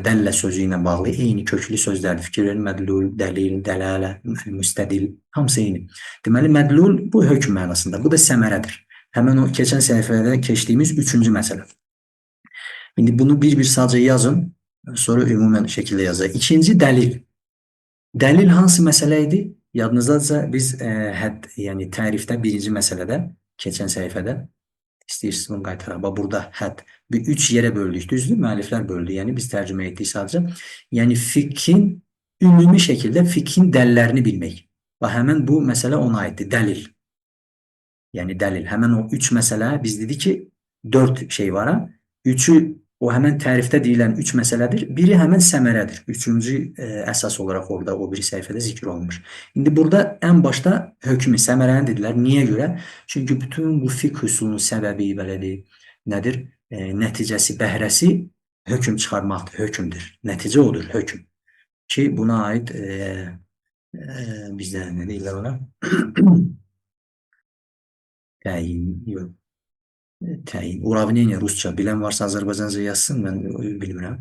dəllə sözü ilə bağlı. Eyni köklü sözlərdir. Fikir verin, mədlul, dəlil, dəlalə, müstədil, hamısı eyni. Deməli, mədlul bu hökm mənasında. Bu da səmərədir. Həmən o keçən səhifədə keçdiyimiz üçüncü məsələ. İndi bunu bir-bir sadəcə yazın. Sonra ümumən şəkildə yazın. İkinci dəlil. Dəlil hansı məsələ idi? Yadınızdadırsa biz yəni tərifdə birinci məsələdə, keçən səhifədə İstəyirsiniz bunu qaytaraq. Bax, burada hədd. Bir üç yerə böldük, düzdür? Müəlliflər böldü. Yəni biz tərcümə etdik sadəcə. Yəni fiqhin ümumi şəkildə fiqhin dəlillərini bilmək. Bax, həmən bu məsələ ona aiddir. Dəlil. Yəni dəlil. Həmən o üç məsələ biz dedik ki, dörd şey var. Üçü o həmən tərifdə deyilən üç məsələdir. Biri həmən səmərədir. Üçüncü əsas olaraq orada o biri səhifədə zikr olunmuş. İndi burada ən başda hökmü, səmərəni dedilər. Niyə görə? Çünki bütün bu fiqh üsulunun səbəbi belədir. Nədir? Nəticəsi, bəhrəsi hökm çıxarmaqdır, hökmdür. Nəticə odur, hökm. Ki buna aid bizdə nə deyirlər ona? Təyin, yox. Təyin. Uravneniya rusca. Bilən varsa Azərbaycanca yazsın. Mən bilmirəm.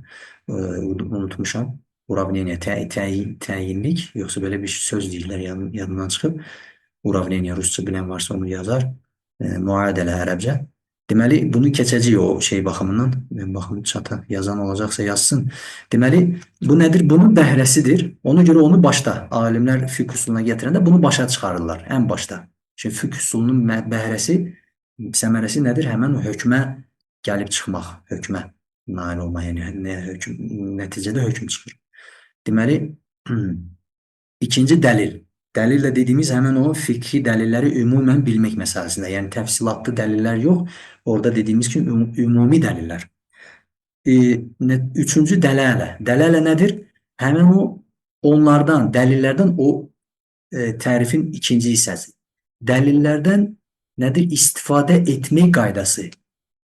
Unutmuşam. Uravneniya, təyinlik. Yoxsa belə bir söz deyirlər, yadından çıxıb. Uravneniya rusca bilən varsa onu yazar. Muadələ ərəbcə. Deməli, bunu keçəcək o şey baxımından. Baxım çata yazan olacaqsa yazsın. Deməli, bu nədir? Bunun bəhrəsidir. Ona görə onu başda, alimlər fiqh usuluna gətirəndə bunu başa çıxarırlar. Ən başda. Çünki fiqh usulunun bəhrəsi, səmərəsi nədir? Həmən o hökmə gəlib çıxmaq, hökmə nail olmaq, yəni nəticədə hökm çıxır. Deməli, ikinci dəlil. Dəlil də dediyimiz həmən o fiqhi dəlilləri ümumən bilmək məsələsində. Yəni təfsilatlı dəlillər yox, orada dediyimiz ki, ümumi dəlillər. Üçüncü dəlalə. Dəlalə nədir? Həmən o onlardan, dəlillərdən o tərifin ikinci hissəsi. Dəlillərdən nədir? İstifadə etmək qaydası.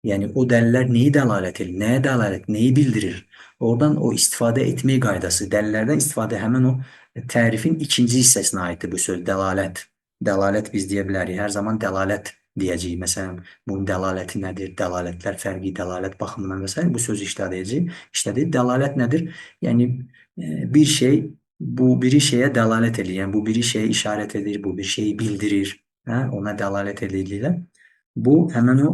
Yəni o dəlillər neyi dəlalət edir? Nəyə dəlalət, neyi bildirir? Oradan o istifadə etmək qaydası, dəlillərdən istifadə həmən o tərifin ikinci hissəsinə aiddir bu söz, dəlalət. Dəlalət biz deyə bilərik. Hər zaman dəlalət deyəcəyik. Məsələn, bunun dəlaləti nədir? Dəlalətlər fərqi, dəlالət baxımından və s. Bu sözü işlədir. Dəlalət nədir? Yəni bir şey bu biri şeyə dəlalət edir. Yəni bu biri şeyə işarət edir, bu bir şeyi bildirir. Ona dəlalət edirlər. Bu həmən o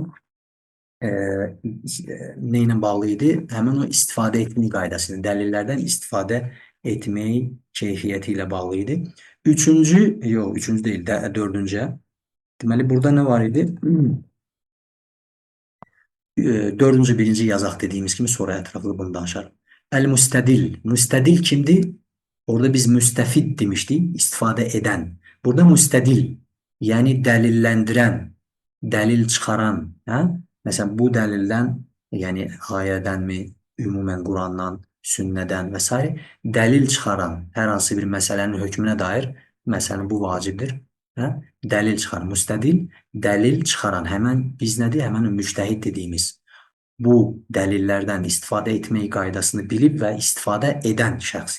nə ilə bağlı idi? Həmən o istifadə etmək qaydasıdır. Dəlillərdən istifadə etmək keyfiyyəti ilə bağlı idi. Üçüncü, yox, üçüncü deyil, dördüncü. Deməli, burada nə var idi? Dördüncü, birinci yazaq dediyimiz kimi sonra ətraflı bunu danışarım. Əl-müstədil. Müstədil kimdir? Orada biz müstəfid demişdik, istifadə edən. Burada müstədil, yəni dəlilləndirən, dəlil çıxaran. Hə? Məsələn, bu dəlildən, yəni ayədənmi, ümumən Qurandan, sünnədən və s. dəlil çıxaran hər hansı bir məsələnin hökmünə dair, məsələn, bu vacibdir. Hə? Dəlil çıxaran, müstədil, dəlil çıxaran. Həmən biz nədir? Həmən müctəhid dediyimiz. Bu dəlillərdən istifadə etmək qaydasını bilib və istifadə edən şəxs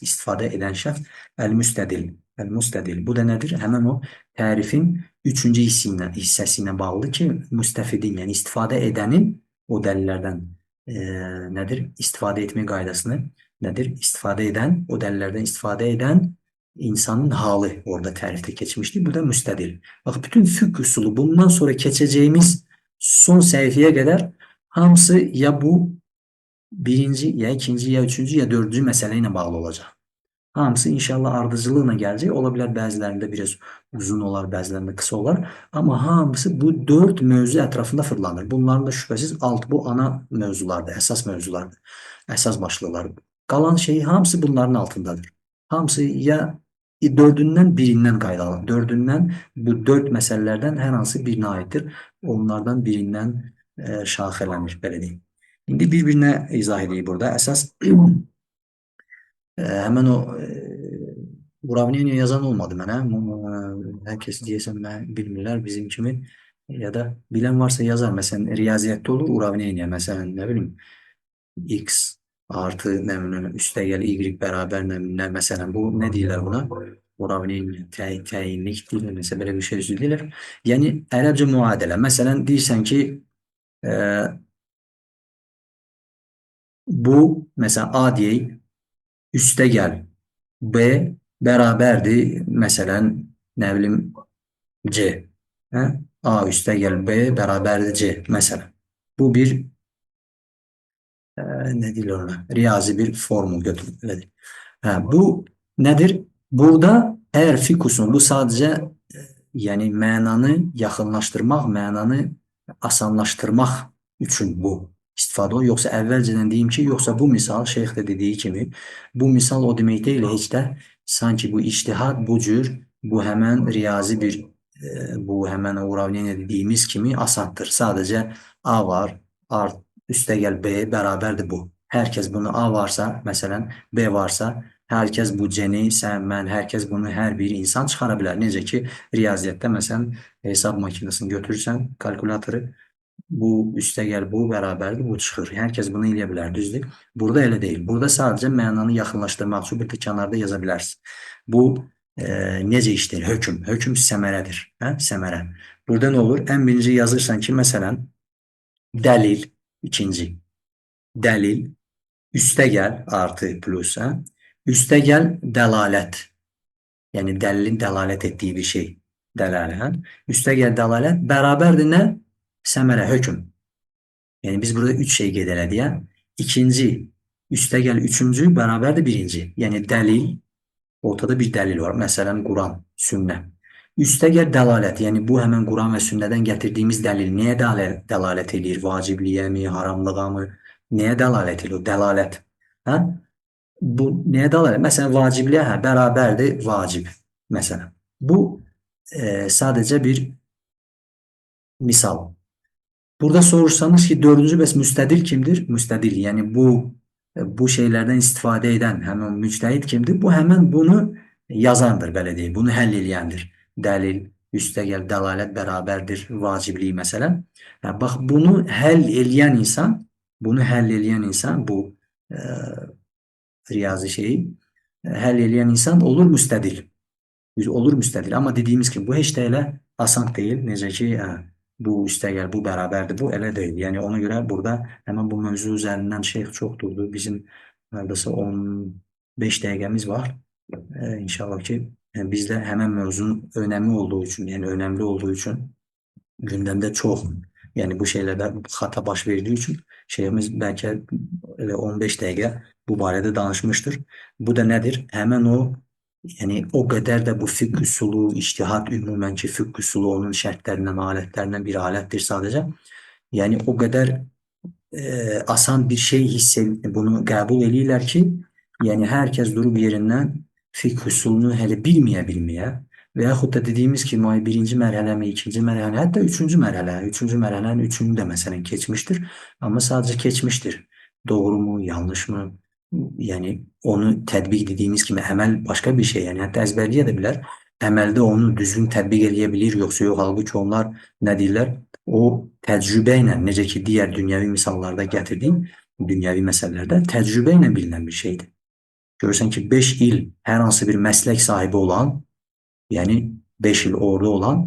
əl-müstədil, əl-müstədil. Bu da nədir? Həmən o tərifin üçüncü hissəsi ilə bağlıdır ki, müstəfidin, yəni istifadə edənin o dəlillərdən nədir? İstifadə etmək qaydasını nədir? İstifadə edən, o dəlillərdən istifadə edən insanın halı orada tərifdə keçmişdi. Bu da müstədil. Bax, bütün fiqh usulu bundan sonra keçəcəyimiz son səhifəyə qədər hamısı ya bu birinci, ya ikinci, ya üçüncü, ya dördüncü məsələ ilə bağlı olacaq. Hamısı inşallah ardıcılıqla gələcək. Ola bilər bəzilərində biraz uzun olar, bəzilərində qısa olar. Amma hamısı bu dörd mövzu ətrafında fırlanır. Bunların da şübhəsiz bu ana mövzulardır, əsas mövzulardır, əsas başlıqlardır. Qalan şey hamısı bunların altındadır. Hamısı ya dördündən birindən qaydalanır. Dördündən bu dörd məsələlərdən hər hansı birinə aiddir. Onlardan birindən şaxələnir, belə deyim. İndi bir-birinə izah edeyim burada. Əsas həmən o Uravniyyə yazan olmadı mənə. Hər kəs deyəsən mən bilmirlər bizim kimi ya da bilən varsa yazar. Məsələn, riyaziyyətdə olur Uravniyyə. Məsələn, nə bilim, x artı nəminə üstəgəl y bərabər nəminə. Məsələn, bu nə deyirlər buna? Uravniyyə təyinlik deyirlər. Məsələn, belə bir şey deyirlər. Yəni, ərəbcə müadilə. Məsələn, deyirsən ki, bu, məsələn, A deyək, üstəgəl B bərabərdir, məsələn, nə bilim, C. A üstəgəl B bərabərdir C, məsələn. Bu bir, nə deyirlər ona, riyazi bir formul götürülür. Bu nədir? Burada əgər fikusun, bu sadəcə yəni mənanı yaxınlaşdırmaq, mənanı asanlaşdırmaq üçün bu istifadə olunur. Yoxsa əvvəlcədən deyim ki, yoxsa bu misal, şeyx də dediyi kimi, bu misal o demək deyil, heç də sanki bu ictihad bu cür, bu həmən riyazi bir, bu həmən Uravniyyə dediyimiz kimi asandır. Sadəcə A var, üstəgəl B bərabərdir bu. Hər kəs bunu A varsa, məsələn, B varsa, hər kəs bu C-ni, sən, mən, hər kəs bunu hər bir insan çıxara bilər. Necə ki, riyaziyyətdə, məsələn, hesab makinesini götürürsən, kalkulatoru, bu üstəgəl bu bərabərdir, bu çıxır. Hər kəs bunu eləyə bilər, düzdür? Burada elə deyil. Burada sadəcə mənanı yaxınlaşdırmaq üçün bir də kənarda yaza bilərsiniz. Bu necə işləyir? Hökm. Hökm səmərədir. Səmərə. Burada nə olur? Ən birinci yazırsan ki, məsələn, dəlil, ikinci. Dəlil, üstəgəl, artı, plus. Üstəgəl, dəlalət. Yəni, dəlilin dəlalət etdiyi bir şey. Dəlalət. Üstəgəl, dəlalət. Bərabərdir nə? Səmərə, hökm. Yəni, biz burada üç şey qeyd elədik. İkinci, üstəgəl üçüncü, bərabərdir birinci. Yəni, dəlil, ortada bir dəlil var. Məsələn, Quran, sünnə. Üstəgəl dəlalət, yəni bu həmən Quran və sünnədən gətirdiyimiz dəlil nəyə dəlalət edir? Vacibliyə mi, haramlığa mı? Nəyə dəlalət edir? Dəlalət. Bu nəyə dəlalət? Məsələn, vacibliyə bərabərdir vacib. Məsələn, bu sadəcə bir misal. Burada soruşsanız ki, dördüncü bəs müstədil kimdir? Müstədil, yəni bu şeylərdən istifadə edən həmən müctəhid kimdir? Bu həmən bunu yazandır, belə deyil, bunu həll eləyəndir. Dəlil, üstəgəl, dəlalət bərabərdir, vacibliyi məsələn. Bax, bunu həll eləyən insan, bu riyazi şeyi həll eləyən insan olur müstədil. Olur müstədil. Amma dediyimiz kimi, bu heç də elə asan deyil. Necə ki, bu üstəgəl, bu bərabərdir, bu elə deyil. Yəni, ona görə burada həmən bu mövzu üzərindən şeyx çox durdu. Bizim neredəsə 15 dəqiqəmiz var. İnşallah ki, biz də həmən mövzunun önəmli olduğu üçün, yəni önəmli olduğu üçün gündəmdə çox Yani bu şeylərdə xata baş verdiği için şeyimiz belki 15 dəqiqə bu barədə danışmışdır. Bu da nedir? Hemen o yani o kadar da bu fiqh üsulu, içtihat ümumən ki fiqh üsulu onun şərtlərindən, alətlərindən bir aləttir sadece. Yani o kadar asan bir şey bunu qəbul eləyirlər ki, yəni hər kəs durub yerindən fiqh üsulunu hələ bilməyə və yaxud da dediyimiz kimi birinci mərhələ mi, ikinci mərhələ, hətta üçüncü mərhələnin üçünü də məsələn keçmişdir. Amma sadəcə keçmişdir. Doğru mu, yanlış mı? Yəni onu tətbiq dediyimiz kimi əməl başqa bir şey. Yəni hətta əzbərləyə də bilər. Əməldə onu düzgün tətbiq eləyə bilir, yoxsa yox. Halbuki onlar nə deyirlər? O təcrübə ilə, necə ki digər dünyəvi misallarda gətirdiyim dünyəvi məsələlərdə təcrübə ilə bilinən bir şeydir. Görürsən ki 5 il hər hansı bir məslək sahibi olan, yəni 5 il orada olan,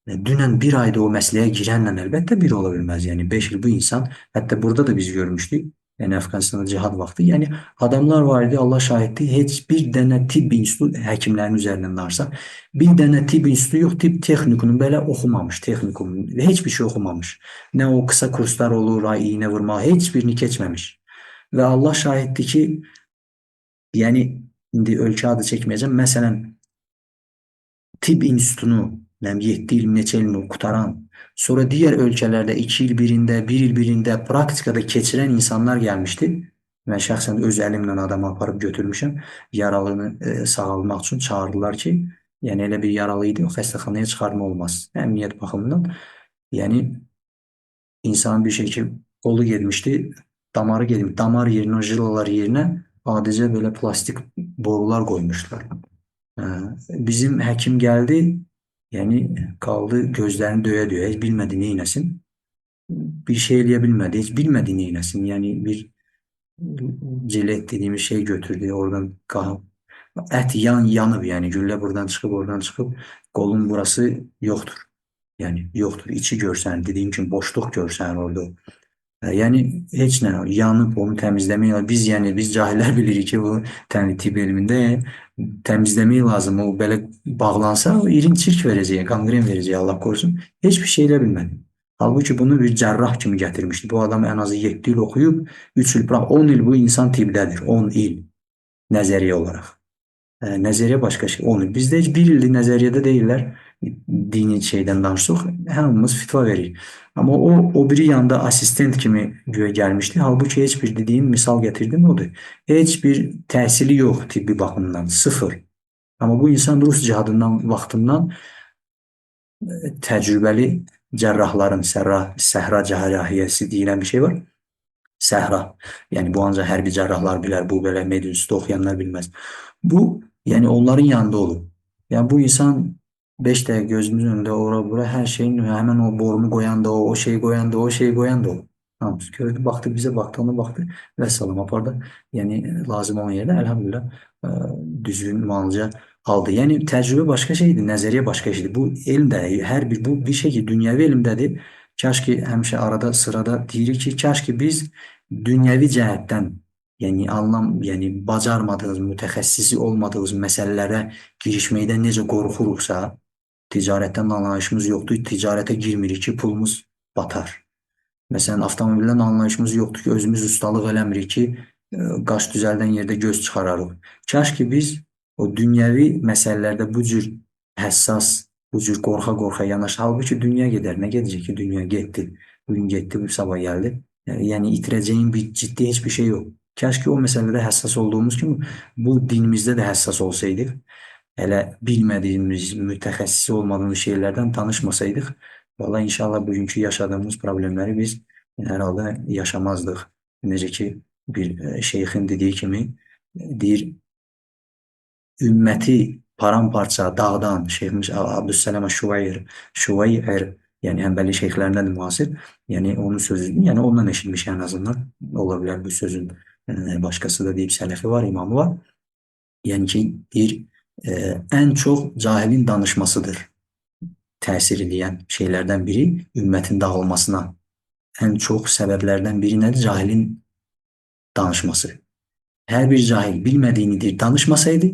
dünən bir ayda o məsləyə girənlə əlbəttə bir ola bilməz. Yəni 5 il bu insan, hətta burada da biz görmüşdük. Yəni Əfqanistanda cihad vaxtı. Yəni adamlar var idi, Allah şahiddir, heç bir dənə tibb institutu həkimlərin üzərindən danışsaq, bir dənə tibb institutu yox, tibb texnikunu belə oxumamış, texnikum heç bir şey oxumamış. Nə o qısa kurslar olur, ay iynə vurma, heç birini keçməmiş. Və Allah şahiddir ki, yəni indi ölkə adı çəkməyəcəm. Məsələn, tibb institutunu 7 il, neçə ilini qutaran, sonra diğer ölkələrdə 2 il birində, 1 il birində praktikada keçirən insanlar gəlmişdi. Mən şəxsən öz əlimlə adamı aparıb götürmüşəm. Yaralını sağalmaq üçün çağırdılar ki, yəni elə bir yaralı idi, o xəstəxanaya çıxarma olmaz. Əmniyyət baxımından. Yəni insanın bir şey ki, qolu getmişdi, damarı getmiş. Damar yerinə, jilalar yerinə adicə belə plastik borular qoymuşlar. Bizim həkim gəldi, yəni qaldı gözlərini döyə-döyə, heç bilmədi neyləsin. Bir şey eləyə bilmədi, heç bilmədi neyləsin. Yəni bir cilet dediğimiz şey götürdü, oradan ət yanıb, yəni güllə buradan çıxıb, oradan çıxıb, qolun burası yoxdur. Yəni yoxdur, içi görsən, dediyim kimi boşluq görsən orada. Yəni heç nə yanıb onu təmizləmək, biz cahillər bilirik ki, bu tibb elmində təmizləmək lazım. O belə bağlansa o irin çirk verəcək, qanqren verəcək, Allah korusun. Heç bir şey elə bilmədi. Halbuki bunu bir cərrah kimi gətirmişdi. Bu adam ən azı 7 il oxuyub, 3 il, 10 il bu insan tibbdədir. 10 il nəzəriyyə olaraq. Nəzəriyyə başqa şey. 10 il. Bizdə heç 1 ildir nəzəriyyədə deyirlər. Dini şeydən danışsaq, hamımız fitva verir. Amma o biri yanda asistent kimi güya gəlmişdi. Halbuki heç bir dediyim misal gətirdim odur. Heç bir təhsili yox tibbi baxımdan, sıfır. Amma bu insan Rus cihadından vaxtından təcrübəli cərrahların səhra cərrahiyyəsi deyilən bir şey var. Səhra. Yəni bu ancaq hərbi cərrahlar bilər, bu belə medisində oxuyanlar bilməz. Bu yəni onların yanında olur. Yəni bu insan 5 dəqiqə gözümüzün önündə ora bura hər şeyin həmin o borunu qoyan da o şeyi qoyan da o şeyi qoyan da o. Hamısı gördü, baxdı bize baxdı, ona baxdı və salam apardı. Yəni lazım olan yerdə əlhamdülillah düzgün müalicə aldı. Yəni təcrübə başqa şeydir, nəzəriyyə başqa şeydir. Bu elm də bu bir şey ki dünyəvi elmdədir. Kaş ki həmişə arada sırada deyirik ki, kaş ki biz dünyəvi cəhətdən yəni bacarmadığımız, mütəxəssisi olmadığımız məsələlərə girişməkdən necə qorxuruqsa, ticarətdən anlayışımız yoxdur, ticarətə girmirik ki, pulumuz batar. Məsələn, avtomobildən anlayışımız yoxdur ki, özümüz ustalıq eləmirik ki, qaş düzəldən yerdə göz çıxararıq. Kaş ki biz o dünyəvi məsələlərdə bu cür həssas, bu cür qorxa-qorxa yanaş. Halbuki dünya gedər. Nə gedəcək ki, dünya getdi. Bugün getdi, bu sabah gəldi. Yəni itirəcəyin bir ciddi heç bir şey yox. Kaş ki o məsələdə həssas olduğumuz kimi bu dinimizdə də həssas olsaydıq. Hələ bilmədiyimiz, mütəxəssis olmadığımız şeylərdən tanışmasaydıq, valla inşallah bugünkü yaşadığımız problemləri biz hər halda yaşamazdıq. Necə ki bir şeyxin dediyi kimi deyir, ümməti paramparça dağdan, Şeyximiz Abdüssələm Şüveyr, yəni Həmbəli şeyxlərindəndir müasir. Yəni onun sözüdür. Yəni ondan eşitmiş ən azından. Ola bilər bu sözün başqası da deyib sələfi var, imamı var. Yəni ki deyir, ən çox cahilin danışmasıdır təsir edən şeylərdən biri ümmətin dağılmasına. Ən çox səbəblərdən biri nədir? Cahilin danışması. Hər bir cahil bilmədiyini danışmasaydı,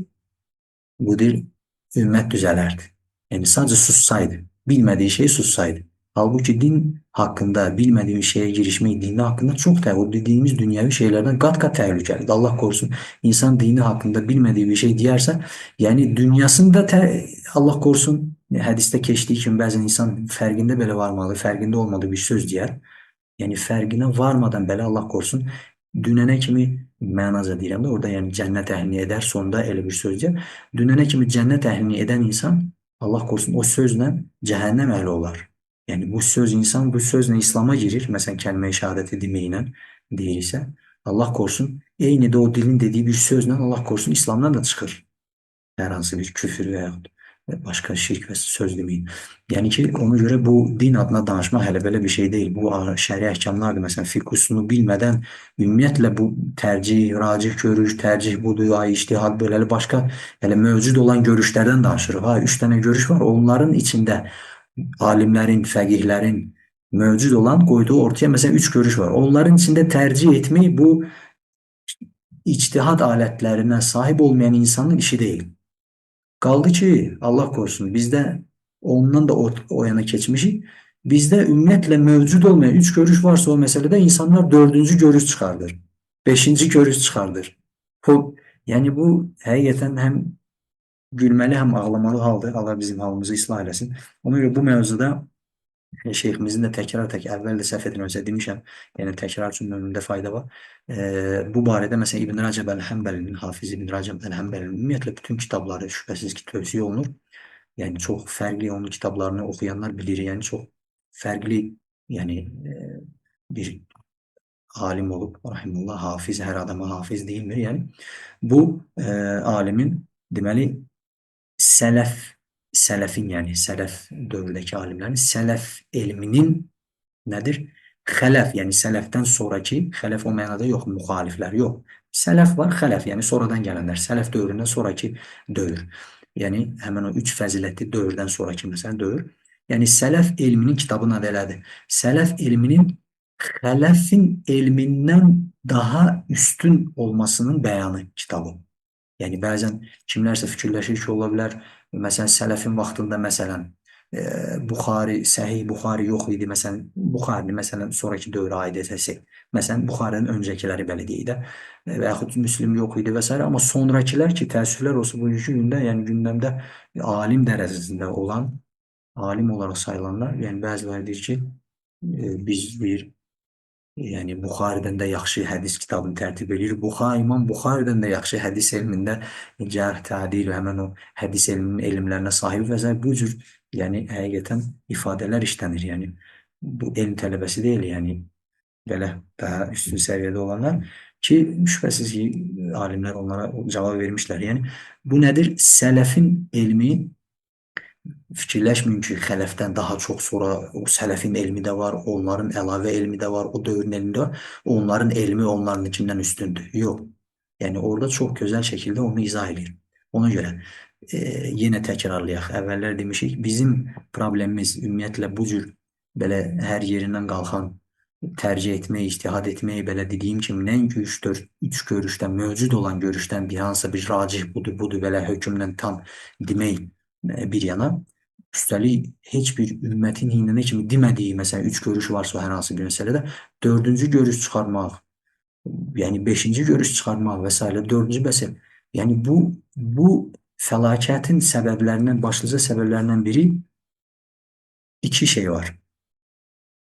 bu ümmet düzələrdi. Yəni sadəcə sussaydı, bilmədiyi şey sussaydı. Halbuki din hakkında bilmediğin şeye girişmek, dini hakkında çok da o dediğimiz dünyevi şeylerden kat kat tehlikeli. Allah korusun insan dini hakkında bilmediği bir şey diyerse yani dünyasında Allah korusun hadiste geçtiği için bazen insan ferginde bile varmalı, ferginde olmadığı bir söz diyer. Yani fergine varmadan belə Allah korusun dünənə kimi mənaca deyirəm də orada yəni cənnət əhlini eder sonunda elə bir söz deyir. Dünənə kimi cənnət əhlini edən insan Allah korusun o sözlə cəhənnəm əhli olar. Yəni bu söz insan bu sözlə İslam'a girir. Məsələn kəlmə-i şəhadəti deməklə deyirsə Allah korusun eyni də o dilin dediği bir sözlə Allah korusun İslam'dan da çıxır. Hər hansı bir küfür və yaxud başqa şirk və söz demeyin. Yəni ki, ona görə bu din adına danışmaq hələ belə bir şey deyil. Bu şəri əhkamlardır. Məsələn, fiqh usulunu bilmədən ümumiyyətlə bu tərcih, racih görüş, tərcih budur, ay ictihad beləli başqa hələ mövcud olan görüşlərdən danışırıq. Ha, 3 dənə görüş var. Onların içində alimlərin, fəqihlərin mövcud olan qoyduğu ortaya məsələn 3 görüş var. Onların içində tercih etmək bu ictihad alətlərinə sahib olmayan insanın işi deyil. Kaldı ki Allah korusun bizde ondan da o yana geçmişik. Bizde ümmetle mevcut olmayan 3 görüş varsa o meselede insanlar 4. görüş çıkardır. 5. görüş çıkardır. Yani bu hakikaten hem gülmeli hem ağlamalı haldır. Allah bizim halımızı ıslah eylesin. Ona göre bu mevzuda şeyhimizin de tekrar evvel de səhv etmirəmsə demişəm. Yəni təkrar üçün ömrümdə fayda var. Bu barədə məsələn İbn Rəcəb Əl-Həmbəlinin, Hafiz İbn Rəcəb Əl-Həmbəlinin ümumiyyətlə bütün kitabları şübhəsiz ki tövsiyə olunur. Yani çok fərqli onun kitablarını okuyanlar bilir. Yani çok fərqli yani bir alim olup rahimullah hafiz her adama hafiz değildir. Yani bu alimin deməli sələfin yani sələf dövründəki alimlərin sələf elminin nədir? Xələf yani sələfdən sonraki xələf o mənada yox, müxaliflər yox. Sələf var, xələf yani sonradan gələnlər. Sələf dövründən sonraki dövr. Yani həmin o 3 fəzilətli dövrdən sonraki məsələn dövr. Yani sələf elminin kitabının adı elədir. Sələf elminin xələfin elmindən daha üstün olmasının bəyanı kitabı. Yani bazen kimlərsə fikirləşir ki, ola bilər. Məsələn, sələfin vaxtında məsələn Buxari, Səhih Buxari yox idi. Məsələn, Buxarinin məsələn sonraki dövrə aid etsək. Məsələn, Buxarinin öncəkiləri belə deyək də və yaxud Müslim yox idi və s. Amma sonrakilər ki, təəssüflər olsun bugünkü gündə, yəni gündəmdə alim dərəcəsində olan, alim olaraq sayılanlar, yəni bəziləri deyir ki, biz bir yani Buxaridən də yaxşı hədis kitabını tərtib edir. İmam Buxaridən də yaxşı hədis elmində cərh, tədil və həmən o hədis elmlərinə sahib və s. Bu cür yəni həqiqətən ifadələr işlənir. Yəni bu elm tələbəsi deyil, yəni belə daha üstün səviyyədə olanlar ki, şübhəsiz ki, alimlər onlara cavab vermişlər. Yəni bu nədir? Sələfin elmi fikirləşməyin ki, xələfdən daha çox sonra o sələfin elmi də var, onların əlavə elmi də var, o dövrün elmi də var. Onların elmi onlarınkindən üstündür. Yox. Yəni orada çox gözəl şəkildə onu izah edir. Ona görə yenə təkrarlayaq. Əvvəllər demişik, bizim problemimiz ümumiyyətlə bu cür belə hər yerindən qalxan tercih etmək, ictihad etmək, belə dediyim kimi, nəinki 3 görüşdən, mövcud olan görüşdən bir hansısa bir racih budur, belə hökmlə tam demək bir yana. Üstəlik heç bir ümmətin hiyninə kimi demədiyi, məsələn 3 görüş varsa hər hansı bir məsələdə 4. görüş çıxarmaq, yəni 5. görüş çıxarmaq və s. 4. məsələ. Yəni bu fəlakətin səbəblərindən, başlıca səbəblərindən biri 2 şey var.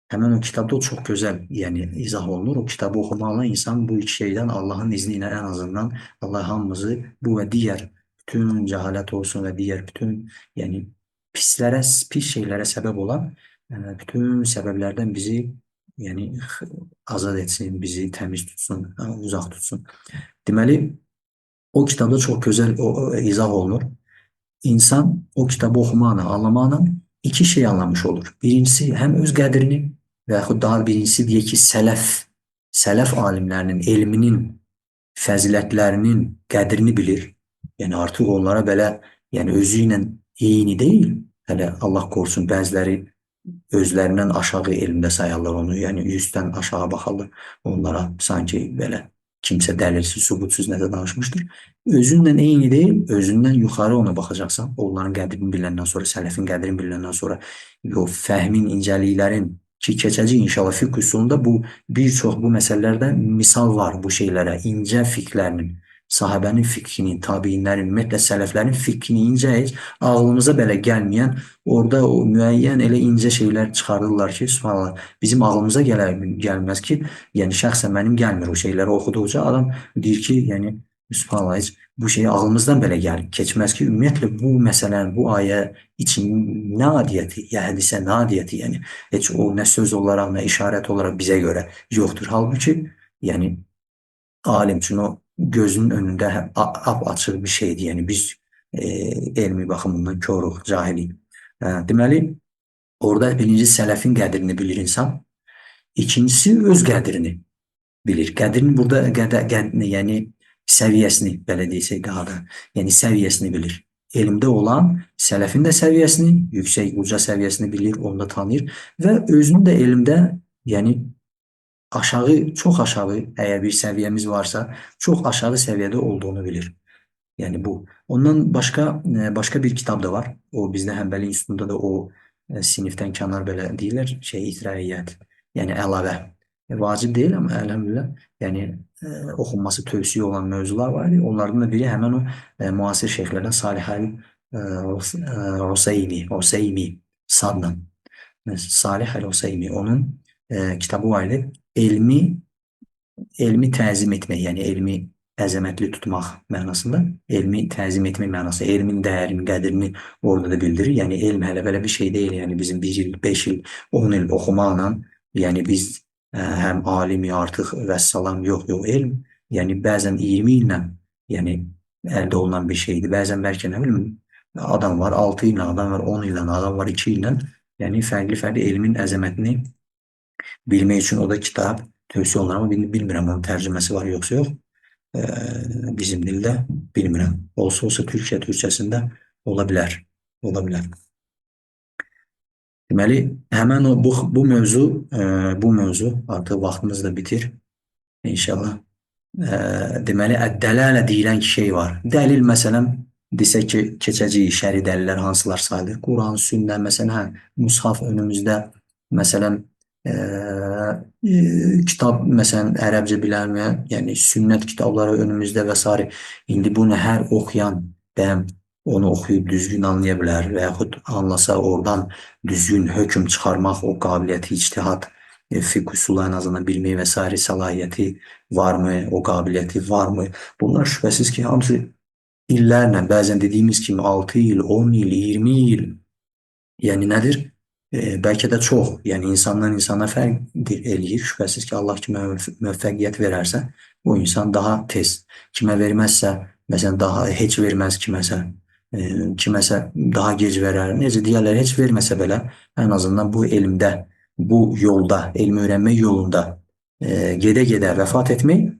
Hemen o kitabda o çok güzel yani izah olunur. O kitabı okumalı insan bu 2 şeyden Allah'ın izniyle en azından Allah hamımızı bu ve diğer bütün cehalet olsun ve diğer bütün yani pis şeylere sebep olan bütün sebeplerden bizi yani azad etsin, bizi temiz tutsun, uzak tutsun. Deməli o kitabda çok güzel o izah olunur. İnsan o kitabı okumağına, anlamağına 2 şey anlamış olur. Birincisi hem öz qədrini və yaxud daha birincisi deyək ki, sələf alimlərinin, elminin, fəzilətlərinin qədrini bilir. Yəni artıq onlara belə, yəni özü ilə eyni deyil. Hələ Allah korusun, bəziləri özlərindən aşağı elmdə sayarlar onu. Yəni 100-dən aşağı baxarlar onlara sanki belə kimsə dəlilsiz, sübutsuz nəsə danışmışdır. Özünlə eyni deyil, özündən yuxarı ona baxacaqsan. Onların qədrini biləndən sonra, sələfin qədrini biləndən sonra, o fəhmin, incəliklərin ki, keçəcək inşallah fiqh üsulunda bir çox bu məsələlərdə misal var bu şeylərə, incə fiqhlərinin, sahabənin fiqhinin, tabiinlərin, ümumiyyətlə sələflərin fiqhini incə heç ağlımıza belə gəlməyən orada o müəyyən elə incə şeylər çıxarırlar ki, subhanallah, bizim ağlımıza gəlməz ki, yəni şəxsən mənim gəlmir o şeyləri oxuduqca adam deyir ki, yəni subhanallah heç bu şey ağlımızdan belə gəlir. Keçməz ki, ümumiyyətlə bu məsələnin, bu ayə için nə adiyyəti, ya hədisə nə adiyyəti, yəni heç o nə söz olaraq, nə işarət olaraq bizə görə yoxdur. Halbuki, yəni alim üçün o gözünün önündə açıq bir şeydir. Yəni biz elmi baxımından koruq, cahilik. Deməli, orada birinci sələfin qədrini bilir insan. İkincisi öz qədrini bilir. Qədrini burada yəni səviyyəsini, belə desək daha da, yəni səviyyəsini bilir. Elmdə olan sələfin də səviyyəsini, yüksək, uca səviyyəsini bilir, onu da tanıyır və özünü də elmdə, yəni aşağı, çox aşağı, əgər bir səviyyəmiz varsa, çox aşağı səviyyədə olduğunu bilir. Yəni bu. Ondan başqa bir kitab da var. O bizdə Həmbəli İnstitutunda da o sinifdən kənar belə deyirlər, itirəiyyət, yəni əlavə. Vacib deyil, amma əlhəmdülillah, yəni oxunması tövsiyə olan mövzular var idi. Onlardan da biri həmən o müasir şeyxlərdən Salih Əl-Useymi sadla. Salih Əl-Useymi, onun kitabı var idi. Elmi təzim etmək, yəni elmi əzəmətli tutmaq mənasında, elmi təzim etmək mənası, elmin dəyərini, qədrini orada da bildirir. Yəni elm hələ belə bir şey deyil, yəni bizim 1 il, 5 il, 10 il oxumaqla, yəni biz həm alimi artıq vəssalam, yox, elm, yəni bəzən 20 illə, yəni əldə olunan bir şeydir. Bəzən bəlkə nə bilim, adam var 6 illə, adam var 10 illə, adam var 2 illə, yəni fərqli-fərqli elmin əzəmətini bilmək üçün o da kitab tövsiyə olunur, amma bilmirəm onun tərcüməsi var yoxsa yox. Bizim dildə bilmirəm. Olsa türkçəsində ola bilər. Deməli, həmən bu mövzu artıq vaxtımız da bitir. İnşallah. Deməli, dəlalə deyilən şey var. Dəlil, məsələn, desək ki, keçəcəyik şəri dəlillər hansılar sayılır? Quran, sünnə, məsələn, mushaf önümüzdə, məsələn, kitab, məsələn, ərəbcə bilənməyən, yəni sünnət kitabları önümüzdə və s. İndi bunu hər oxuyan onu oxuyub düzgün anlaya bilər və yaxud anlasa oradan düzgün hökm çıxarmaq, o qabiliyyəti, ictihad, fiqh üsulu ən azından bilmək və s. səlahiyyəti varmı, o qabiliyyəti varmı? Bunlar şübhəsiz ki, hamısı illərlə, bəzən dediyimiz kimi 6 il, 10 il, 20 il, yəni nədir? Bəlkə də çox, yəni insandan insana fərq eləyir. Şübhəsiz ki, Allah kimə müvəffəqiyyət verərsə, o insan daha tez, kimə verməzsə, məsələn, daha heç verməz kiməsə daha gec verər. Necə deyərlər, heç verməsə belə, ən azından bu elmdə, bu yolda, elmi öyrənmək yolunda gedə-gedə vəfat etmək,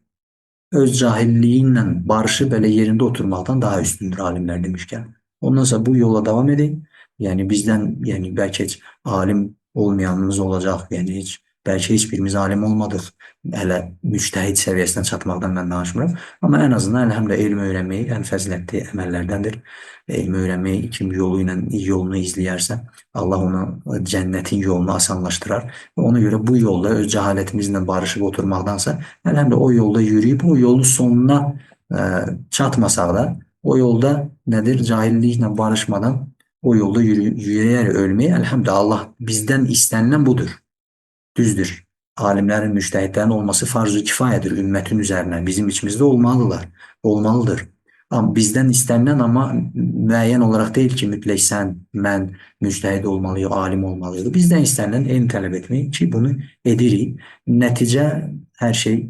öz cahilliyi ilə barışı belə yerində oturmaqdan daha üstündür alimlər demişkən. Ondan sonra bu yola davam edək. Yəni bizdən, yəni bəlkə heç alim olmayanımız olacaq, yəni bəlkə heç birimiz alim olmadıq, hələ müctəhid səviyyəsinə çatmaqdan mən danışmıram. Amma ən azından əlhəmdülillah elm öyrənməyi ən fəzilətli əməllərdəndir. Elm öyrənməyi kim yolunu izləyərsə, Allah ona cənnətin yolunu asanlaşdırar. Və ona görə bu yolda öz cəhalətimizlə barışıb oturmaqdansa, əlhəmdülillah o yolda yürüyüb, o yolun sonuna çatmasaq da, o yolda nədir, cahilliklə barışmadan o yolda yürüyərək ölmək, əlhəmdülillah, Allah bizdən istənilən budur. Düzdür. Alimlərin, müctəhidlərin olması farz-ı kifayədir ümmətin üzərinə. Bizim içimizdə olmalıdır. Amma bizdən istənilən, amma müəyyən olaraq deyil ki, mütləq sən, mən müctəhid olmalıyıq, alim olmalıyıq. Bizdən istənilən elm tələb etmək ki, bunu edirik. Nəticə, hər şey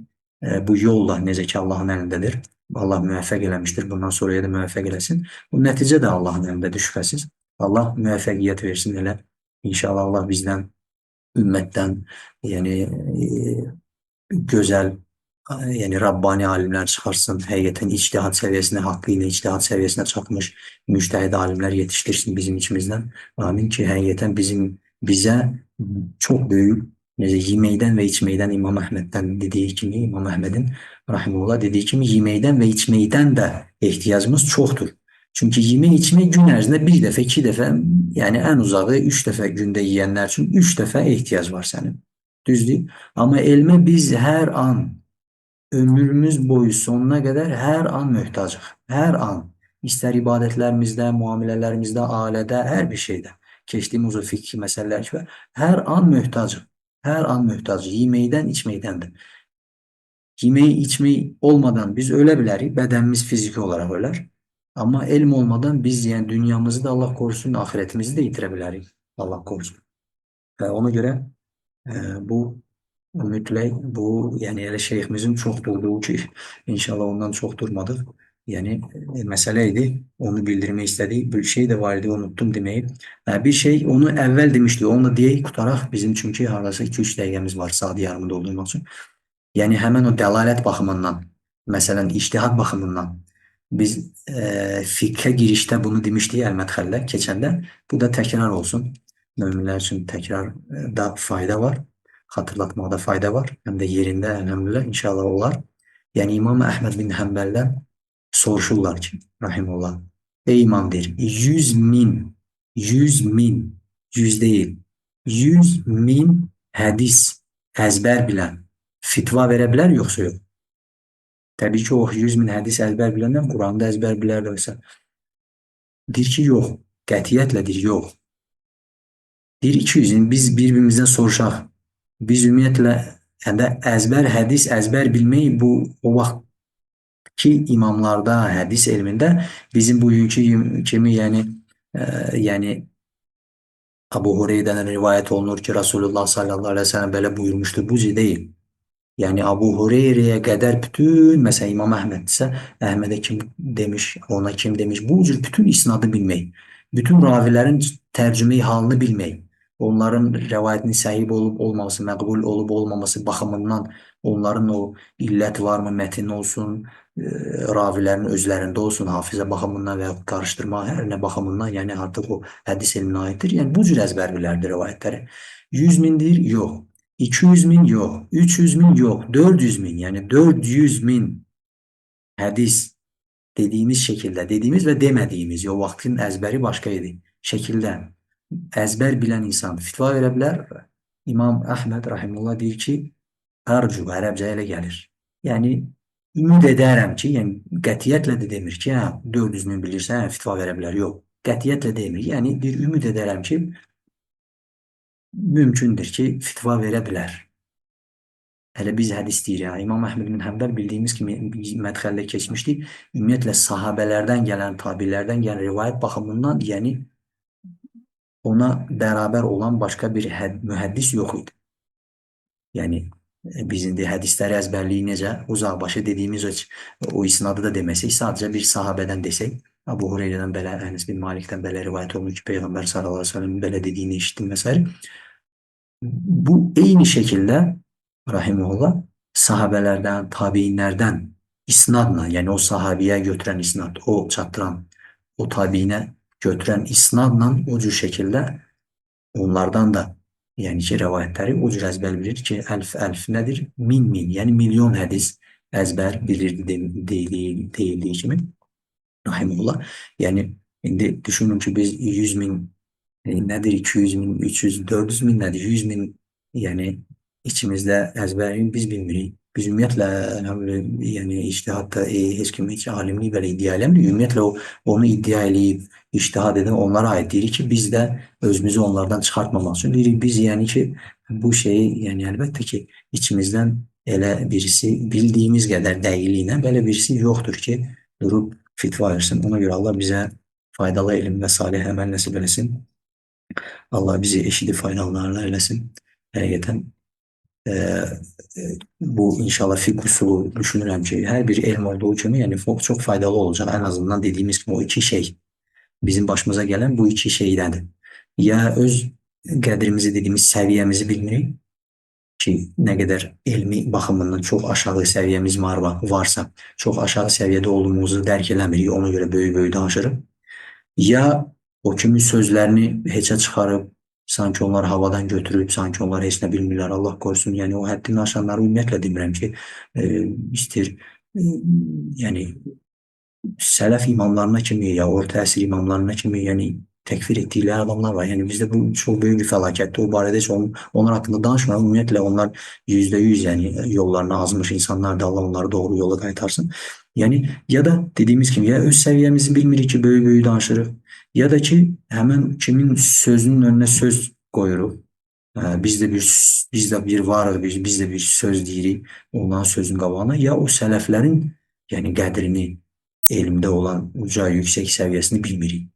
bu yolla, necə ki, Allahın əlindədir. Allah müvəffəq eləmişdir, bundan sonraya da müvəffəq eləsin. Bu nəticə də Allahın əlindədir, şübhəsiz. Allah müvəffəqiyyət versin elə. İnşallah Allah bizdən, ümmətdən, yəni gözəl, yəni Rabbani alimlər çıxarsın, həqiqətən ictihad səviyyəsinə, haqqı ilə ictihad səviyyəsinə çatmış müctəhid alimlər yetişdirsin bizim içimizdən. Amin ki, həqiqətən bizə çox böyük Necə yeməkdən və içməkdən İmam Əhməddən dediyi kimi, İmam Əhmədin rahimehullah dediyi kimi yeməkdən və içməkdən də ehtiyacımız çoxdur. Çünki yemək içmək gün ərzində bir dəfə, iki dəfə, yəni ən uzağı üç dəfə gündə yeyənlər üçün üç dəfə ehtiyac var sənin. Düzdür? Amma elmə biz hər an, ömrümüz boyu sonuna qədər hər an möhtacıq. Hər an. İstər ibadətlərimizdə, müamilələrimizdə, ailədə, hər bir şeydə. Keçdiyimiz o fikri məsələlər ki, hər an möhtacıq. Hər an möhtacıq. Yeməkdən, içməkdən də. Yemək, içmək olmadan biz ölə bilərik. Bədənimiz fiziki olaraq ölər. Amma elm olmadan biz yəni dünyamızı da Allah korusun, ahirətimizi də itirə bilərik. Allah korusun. Və ona görə bu mütləq bu, yəni elə şeyximizin çox durduğu ki, inşallah ondan çox durmadıq. Yəni məsələ idi, onu bildirmək istədik. Bir şey də var idi, unuttum deməyi. Bir şey, onu əvvəl demişdik, onu da deyək, qutaraq bizim çünki hardasa 2-3 dəqiqəmiz var, saat yarımı doldurmaq üçün. Yəni həmən o dəlalət baxımından, məsələn, ictihad baxımından biz fiqhə girişdə bunu demişdik əl-mədxəldə, keçəndə. Bu da təkrar olsun. Möminlər üçün təkrarda fayda var. Xatırlatmaqda fayda var. Həm də yerində əlhəmdülillah inşallah olar. Yəni İmam Əhməd bin Həmbəldən soruşurlar ki, rahimullah, ey imam deyir, 100 min, 100 min, 100 deyil, 100 min hədis əzbər bilən fitva verə bilər yoxsa yox? Təbii ki, o 100 min hədis əzbər biləndən Quranda əzbər bilər də. Deyir ki, yox. Qətiyyətlə deyir, yox. Deyir 200-in biz bir-birimizdən soruşaq. Biz ümumiyyətlə əzbər hədis, əzbər bilmək bu o vaxtki imamlarda, hədis elmində bizim bugünkü kimi yəni Abu Hureyre'dən rivayət olunur ki, Rasulullah sallallahu aleyhi ve sellem belə buyurmuşdur. Bu cür deyil. Yəni Abu Hureyre'yə qədər bütün, məsələn İmam Əhməddirsə, Əhmədə kim demiş, ona kim demiş, bu cür bütün isnadı bilmək, bütün ravilərin tərcümeyi halını bilmək, onların rəvayətinin səhih olub olmaması, məqbul olub olmaması baxımından onların o illət varmı, mətin olsun, ravilərin özlərində olsun, hafizə baxımından və ya qarışdırma hər nə baxımından, yəni artıq o hədis elminə aiddir. Yəni bu cür əzbər bilərdir rəvayətləri. 100 mindir? Yox. 200 min yox, 300 min yox, 400 min, yəni 400 min hədis dediyimiz şəkildə, dediyimiz və demədiyimiz, o vaxtın əzbəri başqa idi, şəkildə əzbər bilən insan fitva verə bilər. İmam Əhməd rahimullah deyir ki, ərcu, ərəbcə elə gəlir. Yəni, ümid edərəm ki, yəni qətiyyətlə də demir ki, 400 min bilirsən, fitva verə bilər, yox. Qətiyyətlə demir, yəni bir ümid edərəm ki, mümkündür ki, fitva verə bilər. Hələ biz hədis deyirik. İmam Əhməd bin Həmbəl bildiyimiz kimi mədxəldə keçmişdik. Ümumiyyətlə sahabələrdən gələn, tabilərdən gələn rivayət baxımından, yəni ona bərabər olan başqa bir mühəddis yox idi. Yəni biz indi hədisləri əzbərliyi necə uzaqbaşı dediyimiz o isnadı da deməsək, sadəcə bir sahabədən desək, Abu Hureyre'dən belə, Ənis bin Malikdən belə rivayət olunur ki, Peyğəmbər sallallahu aleyhi ve sellem belə dediyini eşitdim və s. Bu eyni şəkildə rahimehullah sahabələrdən, tabiinlərdən isnadla, yəni o sahabiyə götürən isnad, o çatdıran, o tabiinə götürən isnadla o cür şəkildə onlardan da yəni ki, rəvayətləri o cür əzbər bilir ki, əlf nədir? Min, yəni milyon hədis əzbər bilirdi deyildiyi kimi rahimehullah. Yəni indi düşünün ki, biz 100 min nədir? 200 min, 300, 400 min nədir? 100 min, yəni içimizdə əzbərin biz bilmirik. Biz ümumiyyətlə, yəni ictihadda heç kim heç alimlik belə iddia eləmir. Ümumiyyətlə onu iddia eləyib, ictihad edən onlara aid deyirik ki, biz də özümüzü onlardan çıxartmamaq üçün deyirik. Biz yəni ki, bu şeyi, yəni əlbəttə ki, içimizdən elə birisi bildiyimiz qədər dəqiqliylə belə birisi yoxdur ki, durub fitva versin. Ona görə Allah bizə faydalı elm və salih əməl nəsib eləsin. Allah bizi eşidib faydalananlar eləsin. Həqiqətən bu inşallah fiqh usulu düşünürəm ki, hər bir elm olduğu kimi yəni çox faydalı olacaq. Ən azından dediyimiz kimi o iki şey bizim başımıza gələn bu iki şeydəndir. Ya öz qədrimizi dediyimiz səviyyəmizi bilmirik ki, nə qədər elmi baxımından çox aşağı səviyyəmiz varsa, çox aşağı səviyyədə olduğumuzu dərk eləmirik, ona görə böyük-böyük danışırıq. Ya o kimi sözlərini heçə çıxarıb Sanki onlar havadan götürüb, sanki onlar heç nə bilmirlər, Allah qorusun. Yəni o həddini aşanları ümumiyyətlə demirəm ki, istir yəni sələf imamlarına kimi ya orta əsr imamlarına kimi yəni təkfir etdikləri adamlar var. Yəni bizdə bu çox böyük bir fəlakətdir. O barədə heç onlar haqqında danışmıram. Ümumiyyətlə onlar %100 yəni yollarını azmış insanlardır. Allah onları doğru yola qaytarsın. Yəni ya da dediyimiz kimi ya öz səviyyəmizi bilmirik ki, böyük-böyük danışırıq, ya da ki, həmin kimin sözünün önünə söz qoyuruq. Biz də bir varıq, biz də bir söz deyirik onların sözün qabağına. Ya o sələflərin yəni qədrini, elmdə olan uca, yüksək səviyyəsini bilmirik.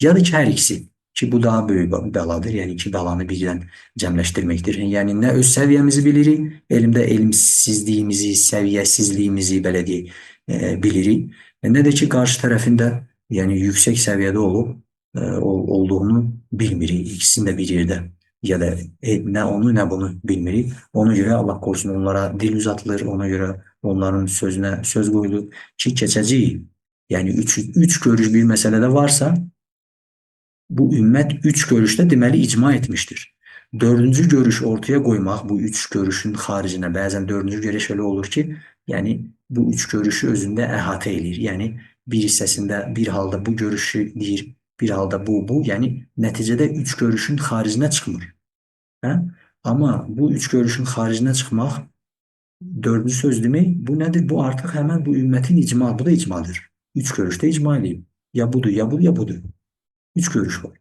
Ya da ki, hər ikisi ki, bu daha böyük bəladır. Yəni iki bəlanı birdən cəmləşdirməkdir. Yəni nə öz səviyyəmizi bilirik, elmdə elmsizliyimizi, səviyyəsizliyimizi belə deyək, bilirik. Nə də ki, qarşı tərəfində yəni yüksək səviyyədə olduğunu bilmirik. İkisini də bir yerdə ya da nə onu nə bunu bilmirik. Ona görə Allah qorusun onlara dil uzatılır, ona görə onların sözünə söz qoyulur ki, keçəcəyik. Yəni üç görüş bir məsələdə varsa, bu ümmət üç görüşdə deməli icma etmişdir. Dördüncü görüş ortaya qoymaq bu üç görüşün xaricinə, bəzən dördüncü görüş elə olur ki, yəni bu üç görüşü özündə əhatə edir. Yəni bir hissəsində bir halda bu görüşü deyir, bir halda bu, yəni nəticədə üç görüşün xaricinə çıxmır. Hə? Amma bu üç görüşün xaricinə çıxmaq dördüncü söz demək, bu nədir? Bu artıq həmən bu ümmətin icma, bu da icmadır. Üç görüşdə icma edib. Ya budur, ya budur, ya budur. Üç görüş var.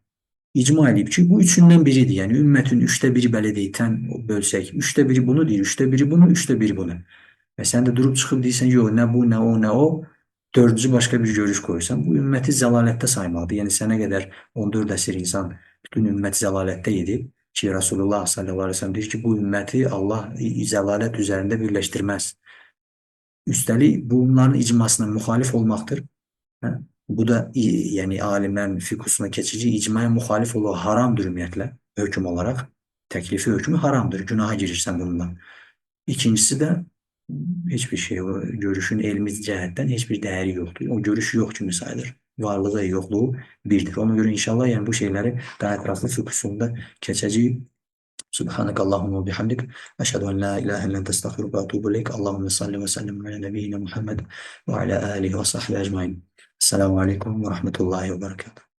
İcma edib ki, bu üçündən biridir. Yəni ümmətin üçdə biri belə deyilən bölsək, üçdə biri bunu deyir, üçdə biri bunu, üçdə biri bunu. Və sən də durub çıxıb deyirsən, yox, nə bu, nə o, nə o. Dördüncü başqa bir görüş qoyursan, bu ümməti zəlalətdə saymaqdır. Yəni sənə qədər 14 əsr insan bütün ümmət zəlalətdə edib ki, Rasulullah sallallahu aleyhi ve sellem deyir ki, bu ümməti Allah zəlalət üzərində birləşdirməz. Üstəlik bunların icmasına müxalif olmaqdır. Hə? Bu da yəni alimlərin fiqhusuna keçici icmaya müxalif olur, haramdır ümumiyyətlə hökm olaraq. Təklifi hökmü haramdır, günaha girirsən bundan. İkincisi də heç bir şey, o görüşün elmi cəhətdən heç bir dəyəri yoxdur. O görüş yox kimi sayılır. Varlığı, yoxluğu birdir. Ona görə inşallah yəni bu şeyləri daha ətraflı fiqhusunda keçəcəyik. سبحانك اللهم وبحمدك أشهد أن لا إله إلا أنت أستغفرك وأتوب إليك اللهم صل وسلم على نبينا محمد وعلى آله وصحبه أجمعين السلام عليكم ورحمة الله وبركاته